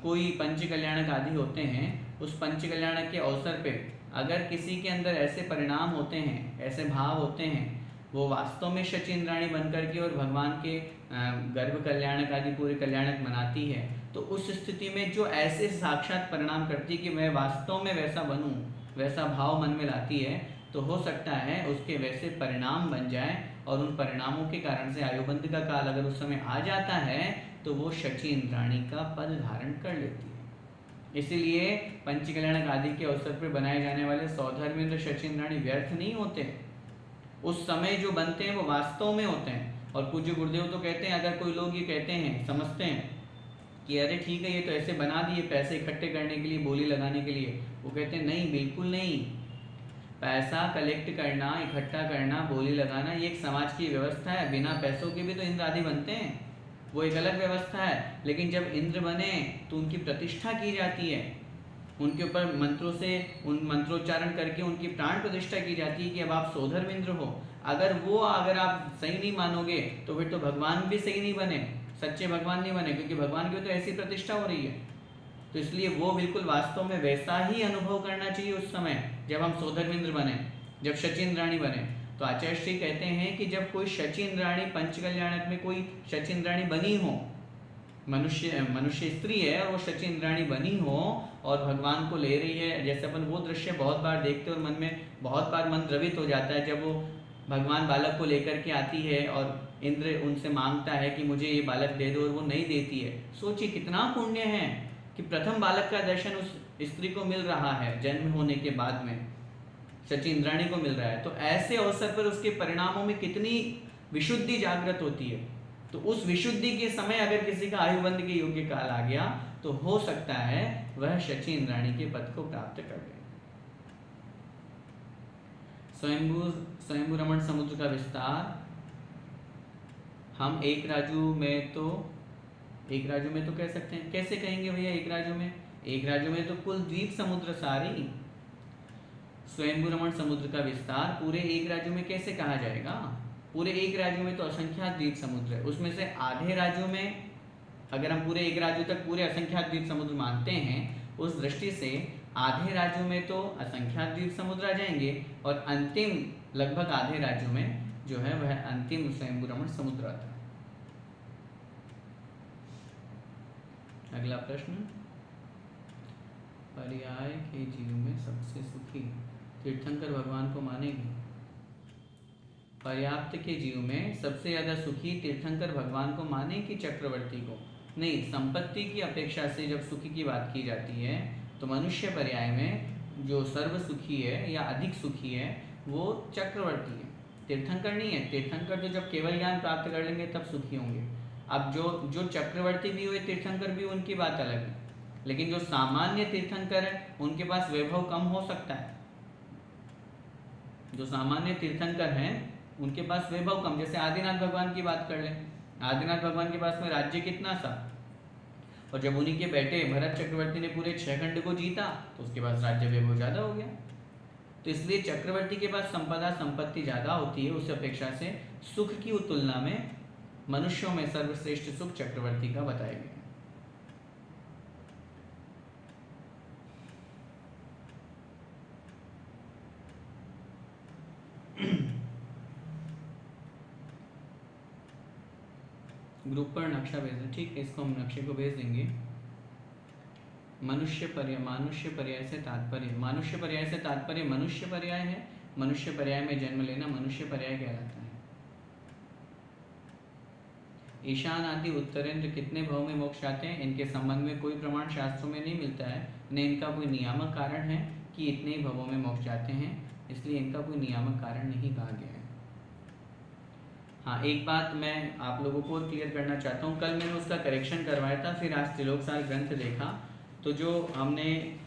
कोई पंच कल्याणक आदि होते हैं, उस पंच कल्याणक के अवसर पे अगर किसी के अंदर ऐसे परिणाम होते हैं, ऐसे भाव होते हैं, वो वास्तव में शची इंद्राणी बनकर के और भगवान के गर्भ कल्याणक आदि पूरे कल्याणक मनाती है, तो उस स्थिति में जो ऐसे साक्षात परिणाम करती है कि मैं वास्तव में वैसा बनूं, वैसा भाव मन में लाती है, तो हो सकता है उसके वैसे परिणाम बन जाए और उन परिणामों के कारण से आयुबंध का काल अगर उस समय आ जाता है तो वो शची इंद्राणी का पद धारण कर लेती है। इसीलिए पंचकल्याणक आदि के अवसर पर बनाए जाने वाले सौधर्मेंद्र शची इंद्राणी व्यर्थ नहीं होते, उस समय जो बनते हैं वो वास्तव में होते हैं। और पूज्य गुरुदेव तो कहते हैं, अगर कोई लोग ये कहते हैं, समझते हैं कि अरे ठीक है ये तो ऐसे बना दिए पैसे इकट्ठे करने के लिए, बोली लगाने के लिए, वो कहते हैं नहीं, बिल्कुल नहीं। पैसा कलेक्ट करना, इकट्ठा करना, बोली लगाना, ये एक समाज की व्यवस्था है। बिना पैसों के भी तो इंद्र आदि बनते हैं, वो एक अलग व्यवस्था है। लेकिन जब इंद्र बने तो उनकी प्रतिष्ठा की जाती है, उनके ऊपर मंत्रों से उन मंत्रोच्चारण करके उनकी प्राण प्रतिष्ठा की जाती है कि अब आप सौधर्म इंद्र हो। अगर आप सही नहीं मानोगे तो फिर तो भगवान भी सही नहीं बने, सच्चे भगवान नहीं बने, क्योंकि भगवान की तो ऐसी प्रतिष्ठा हो रही है। तो इसलिए वो बिल्कुल वास्तव में वैसा ही अनुभव करना चाहिए उस समय जब हम सौधर्म इंद्र बने, जब शची इंद्राणी बने। तो आचार्य श्री कहते हैं कि जब कोई शची इंद्राणी पंचकल्याणक में कोई शची इंद्राणी बनी हो, मनुष्य स्त्री है और वो शची इंद्राणी बनी हो और भगवान को ले रही है, जैसे अपन वो दृश्य बहुत बार देखते हैं और मन में बहुत बार मन द्रवित हो जाता है जब वो भगवान बालक को लेकर के आती है और इंद्र उनसे मांगता है कि मुझे ये बालक दे दो और वो नहीं देती है। सोचिए कितना पुण्य है कि प्रथम बालक का दर्शन उस स्त्री को मिल रहा है, जन्म होने के बाद में शची इंद्राणी को मिल रहा है। तो ऐसे अवसर पर उसके परिणामों में कितनी विशुद्धि जागृत होती है। तो उस विशुद्धि के समय अगर किसी का आयुबंध के योग्य काल आ गया तो हो सकता है वह शची इंद्राणी के पद को प्राप्त कर ले। स्वयंभू रमण समुद्र का विस्तार हम एक राजू में तो कह सकते हैं। कैसे कहेंगे भैया एक राजू में तो कुल द्वीप समुद्र सारी। स्वयंभू रमण समुद्र का विस्तार पूरे एक राजू में कैसे कहा जाएगा? पूरे एक राजू में तो असंख्यात द्वीप समुद्र है, उसमें से आधे राजू में अगर हम पूरे एक राजू तक पूरे असंख्यात द्वीप समुद्र मानते हैं, उस दृष्टि से आधे राज्यों में तो असंख्यात द्वीप समुद्र आ जाएंगे और अंतिम लगभग आधे राज्यों में जो है वह अंतिम स्वयंभू रमण समुद्र आता है। अगला प्रश्न, पर्याय के जीव में सबसे सुखी तीर्थंकर भगवान को मानेगी? पर्याप्त के जीव में सबसे ज्यादा सुखी तीर्थंकर भगवान को माने कि चक्रवर्ती को? नहीं, संपत्ति की अपेक्षा से जब सुखी की बात की जाती है तो मनुष्य पर्याय में जो सर्व सुखी है या अधिक सुखी है वो चक्रवर्ती है, तीर्थंकर नहीं है। तीर्थंकर तो जब केवल ज्ञान प्राप्त कर लेंगे तब सुखी होंगे। अब जो चक्रवर्ती भी हुए तीर्थंकर भी, उनकी बात अलग है। लेकिन जो सामान्य तीर्थंकर है उनके पास वैभव कम हो सकता है। जो सामान्य तीर्थंकर हैं उनके पास वैभव कम, जैसे आदिनाथ भगवान की बात कर लें। आदिनाथ भगवान के पास में राज्य कितना था, और जब उन्हीं के बेटे भरत चक्रवर्ती ने पूरे 6 खंड को जीता तो उसके पास राज्य वैभव ज्यादा हो गया। तो इसलिए चक्रवर्ती के पास संपत्ति ज्यादा होती है, उस अपेक्षा से सुख की तुलना में मनुष्यों में सर्वश्रेष्ठ सुख चक्रवर्ती का बताया गया। ग्रुप पर नक्शा भेज दें, ठीक है, इसको हम नक्शे को भेज देंगे। मनुष्य पर्याय, मानुष्य पर्याय से तात्पर्य, मानुष्य पर्याय से तात्पर्य मनुष्य पर्याय है। मनुष्य पर्याय में जन्म लेना मनुष्य पर्याय कहलाता है। ईशान आदि उत्तरेंद्र कितने भाव में मोक्ष आते हैं, इनके संबंध में कोई प्रमाण शास्त्रों में नहीं मिलता है, न इनका कोई नियामक कारण है कि इतने ही भावों में मोक्ष आते हैं, इसलिए इनका कोई नियामक कारण नहीं कहा गया है। हाँ, एक बात मैं आप लोगों को क्लियर करना चाहता हूँ, कल मैंने उसका करेक्शन करवाया था, फिर आज त्रिलोकसार ग्रंथ देखा, तो जो हमने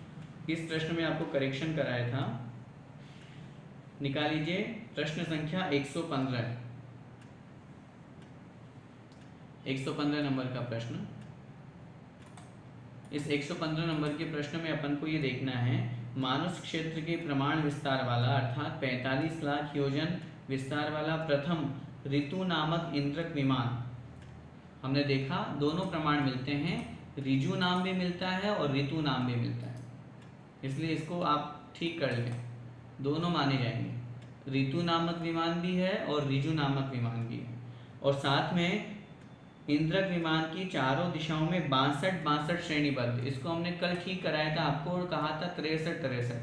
इस प्रश्न में आपको करेक्शन कराया था, निकाल लीजिए प्रश्न संख्या 115, 115 नंबर का प्रश्न। इस 115 नंबर के प्रश्न में अपन को ये देखना है, मानुष क्षेत्र के प्रमाण विस्तार वाला अर्थात 45 लाख योजन विस्तार वाला प्रथम ऋतु नामक इंद्रक विमान, हमने देखा दोनों प्रमाण मिलते हैं, ऋजु नाम भी मिलता है और ऋतु नाम भी मिलता है, इसलिए इसको आप ठीक कर लें, दोनों माने जाएंगे। ऋतु नामक विमान भी है और ऋजु नामक विमान भी है, और साथ में इंद्रक विमान की चारों दिशाओं में 62 श्रेणीबद्ध, इसको हमने कल ठीक कराया था आपको और कहा था 63।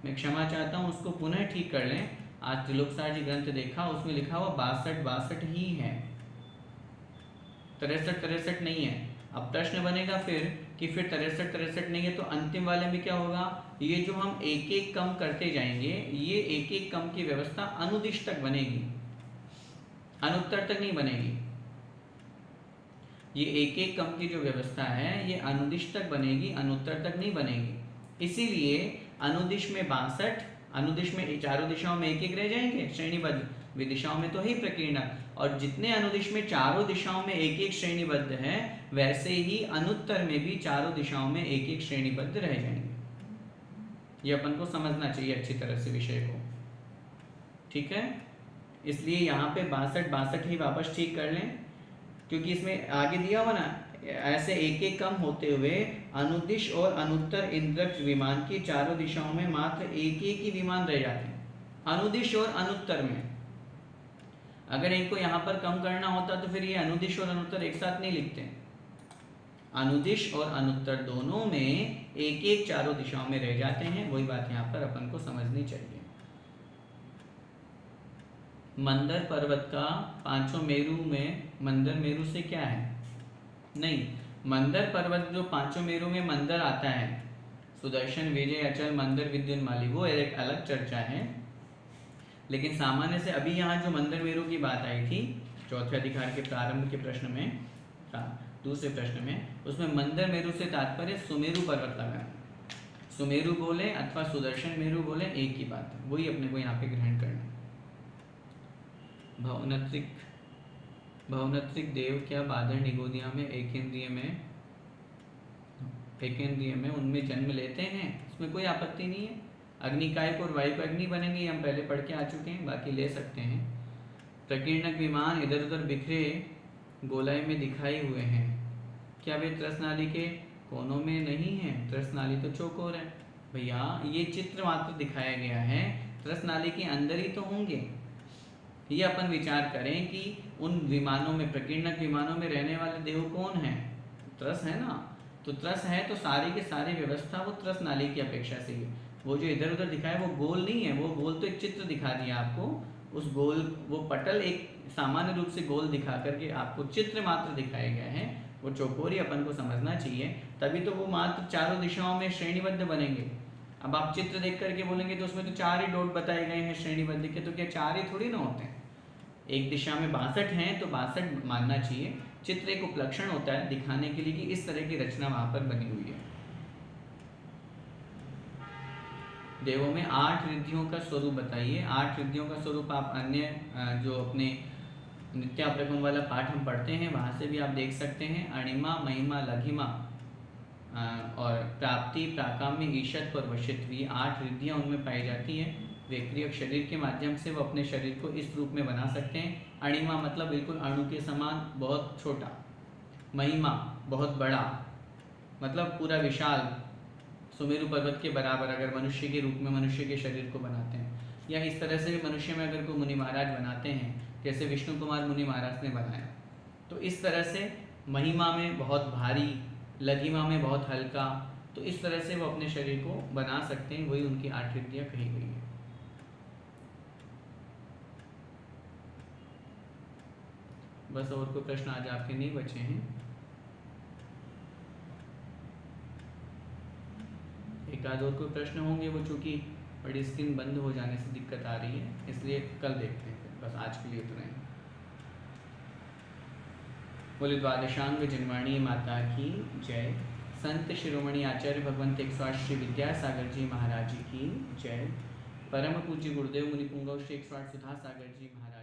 मैं क्षमा चाहता हूँ, उसको पुनः ठीक कर लें। आज त्रिलोकसार जी ग्रंथ देखा, उसमें लिखा हुआ 62 ही है, 63 नहीं है। अब प्रश्न बनेगा फिर कि फिर 63 नहीं है तो अंतिम वाले में क्या होगा, ये जो हम एक एक कम करते जाएंगे, ये एक एक कम की व्यवस्था अनुदिश तक बनेगी, अनुत्तर तक नहीं बनेगी। ये एक एक कम की जो व्यवस्था है ये अनुदिश तक बनेगी, अनुत्तर तक नहीं बनेगी। इसीलिए अनुदिश में 62, अनुदिश में चारों दिशाओं में एक एक रह जाएंगे श्रेणीबद्ध, विदिशाओं में तो ही प्रकीर्णक, और जितने अनुदिश में चारों दिशाओं में एक एक श्रेणीबद्ध है, वैसे ही अनुत्तर में भी चारों दिशाओं में एक एक श्रेणीबद्ध रह जाएंगे। ये अपन को समझना चाहिए अच्छी तरह से विषय को, ठीक है। इसलिए यहाँ पे 62 ही वापस ठीक कर लें, क्योंकि इसमें आगे दिया हुआ ना, ऐसे एक एक कम होते हुए अनुदिश और अनुत्तर इंद्रक विमान की चारों दिशाओं में मात्र एक एक ही विमान रह जाते हैं, अनुदिश और अनुत्तर में। अगर इनको यहाँ पर कम करना होता तो फिर ये अनुदिश और अनुत्तर एक साथ नहीं लिखते, अनुदिश और अनुत्तर दोनों में एक एक चारों दिशाओं में रह जाते हैं। वही बात यहाँ पर अपन को समझनी चाहिए। मंदर पर्वत का पांचों मेरु में मंदर मेरु से क्या है, नहीं, मंदर पर्वत जो पांचों मेरु में मंदर आता है, सुदर्शन, विजय, अचल, मंदर, विद्युन्माली, वो एक अलग चर्चा है। लेकिन सामान्य से अभी यहाँ जो मंदर मेरु की बात आई थी चौथे अधिकार के प्रारंभ के प्रश्न में, दूसरे प्रश्न में, उसमें मंदर मेरु से तात्पर्य सुमेरु पर्वत लगा, सुमेरु बोले अथवा सुदर्शन मेरु बोले एक ही बात है, वही अपने को यहाँ पे ग्रहण करना। भवनत्रिक देव क्या बादर निगोदिया में एकेंद्रिय में उनमें जन्म लेते हैं, इसमें कोई आपत्ति नहीं है। अग्निकायक और वायु अग्नि बनेंगे, हम पहले पढ़ के आ चुके हैं, बाकी ले सकते हैं। प्रकीर्णक विमान इधर उधर बिखरे गोलाई में दिखाई हुए हैं, क्या वे त्रसनाली के कोनों में नहीं है, त्रसनाली तो चौकोर है भैया, ये चित्र मात्र दिखाया गया है, त्रसनाली के अंदर ही तो होंगे। ये अपन विचार करें कि उन विमानों में, प्रकीर्णक विमानों में रहने वाले देव कौन है, त्रस है ना, तो त्रस है तो सारी की सारी व्यवस्था वो त्रस नाली की अपेक्षा से ही। वो जो इधर उधर दिखाया वो गोल नहीं है, वो गोल तो एक चित्र दिखा दिया आपको, उस गोल, वो पटल एक सामान्य रूप से गोल दिखा करके आपको चित्र मात्र दिखाया गया है, वो चौकोरी अपन को समझना चाहिए, तभी तो वो मात्र चारों दिशाओं में श्रेणीबद्ध बनेंगे। अब आप चित्र देख करके बोलेंगे तो उसमें तो 4 ही डॉट बताए गए हैं श्रेणीबद्ध के, तो क्या 4 ही थोड़ी ना होते हैं, एक दिशा में 62 हैं तो 62 मानना चाहिए। चित्र एक उपलक्षण होता है दिखाने के लिए कि इस तरह की रचना वहां पर बनी हुई है। देवों में 8 रिद्धियों का स्वरूप बताइए। 8 रिद्धियों का स्वरूप आप अन्य जो अपने नित्याप्रगम वाला पाठ हम पढ़ते हैं वहाँ से भी आप देख सकते हैं। अणिमा, महिमा, लघिमा और प्राप्ति, प्राकाम्य, ईशत्व और वशित्व, ये 8 रिद्धियाँ उनमें पाई जाती है। व्यक्रियक शरीर के माध्यम से वो अपने शरीर को इस रूप में बना सकते हैं। अणिमा मतलब बिल्कुल अणु के समान, बहुत छोटा। महिमा बहुत बड़ा, मतलब पूरा विशाल, सुमेरु पर्वत के बराबर, अगर मनुष्य के रूप में मनुष्य के शरीर को बनाते हैं। या इस तरह से मनुष्य में अगर कोई मुनि महाराज बनाते हैं, जैसे विष्णु कुमार मुनि महाराज ने बनाया, तो इस तरह से महिमा में बहुत भारी, लघिमा में बहुत हल्का, तो इस तरह से वो अपने शरीर को बना सकते हैं। वही उनकी 8 रिद्धियाँ कही गई है। बस और कोई प्रश्न आज आपके नहीं बचे हैं। एक आध और कोई प्रश्न होंगे, वो चूँकि बड़ी स्क्रीन बंद हो जाने से दिक्कत आ रही है, इसलिए कल देखते हैं। बस आज के लिए उतना ही। बोले द्वादशांग जनवाणी माता की जय। संत शिरोमणि आचार्य भगवंत 108 श्री विद्यासागर जी महाराज जी की जय। परम पूज्य गुरुदेव मुनि पुंगव श्री 108 सुधा सागर जी महाराज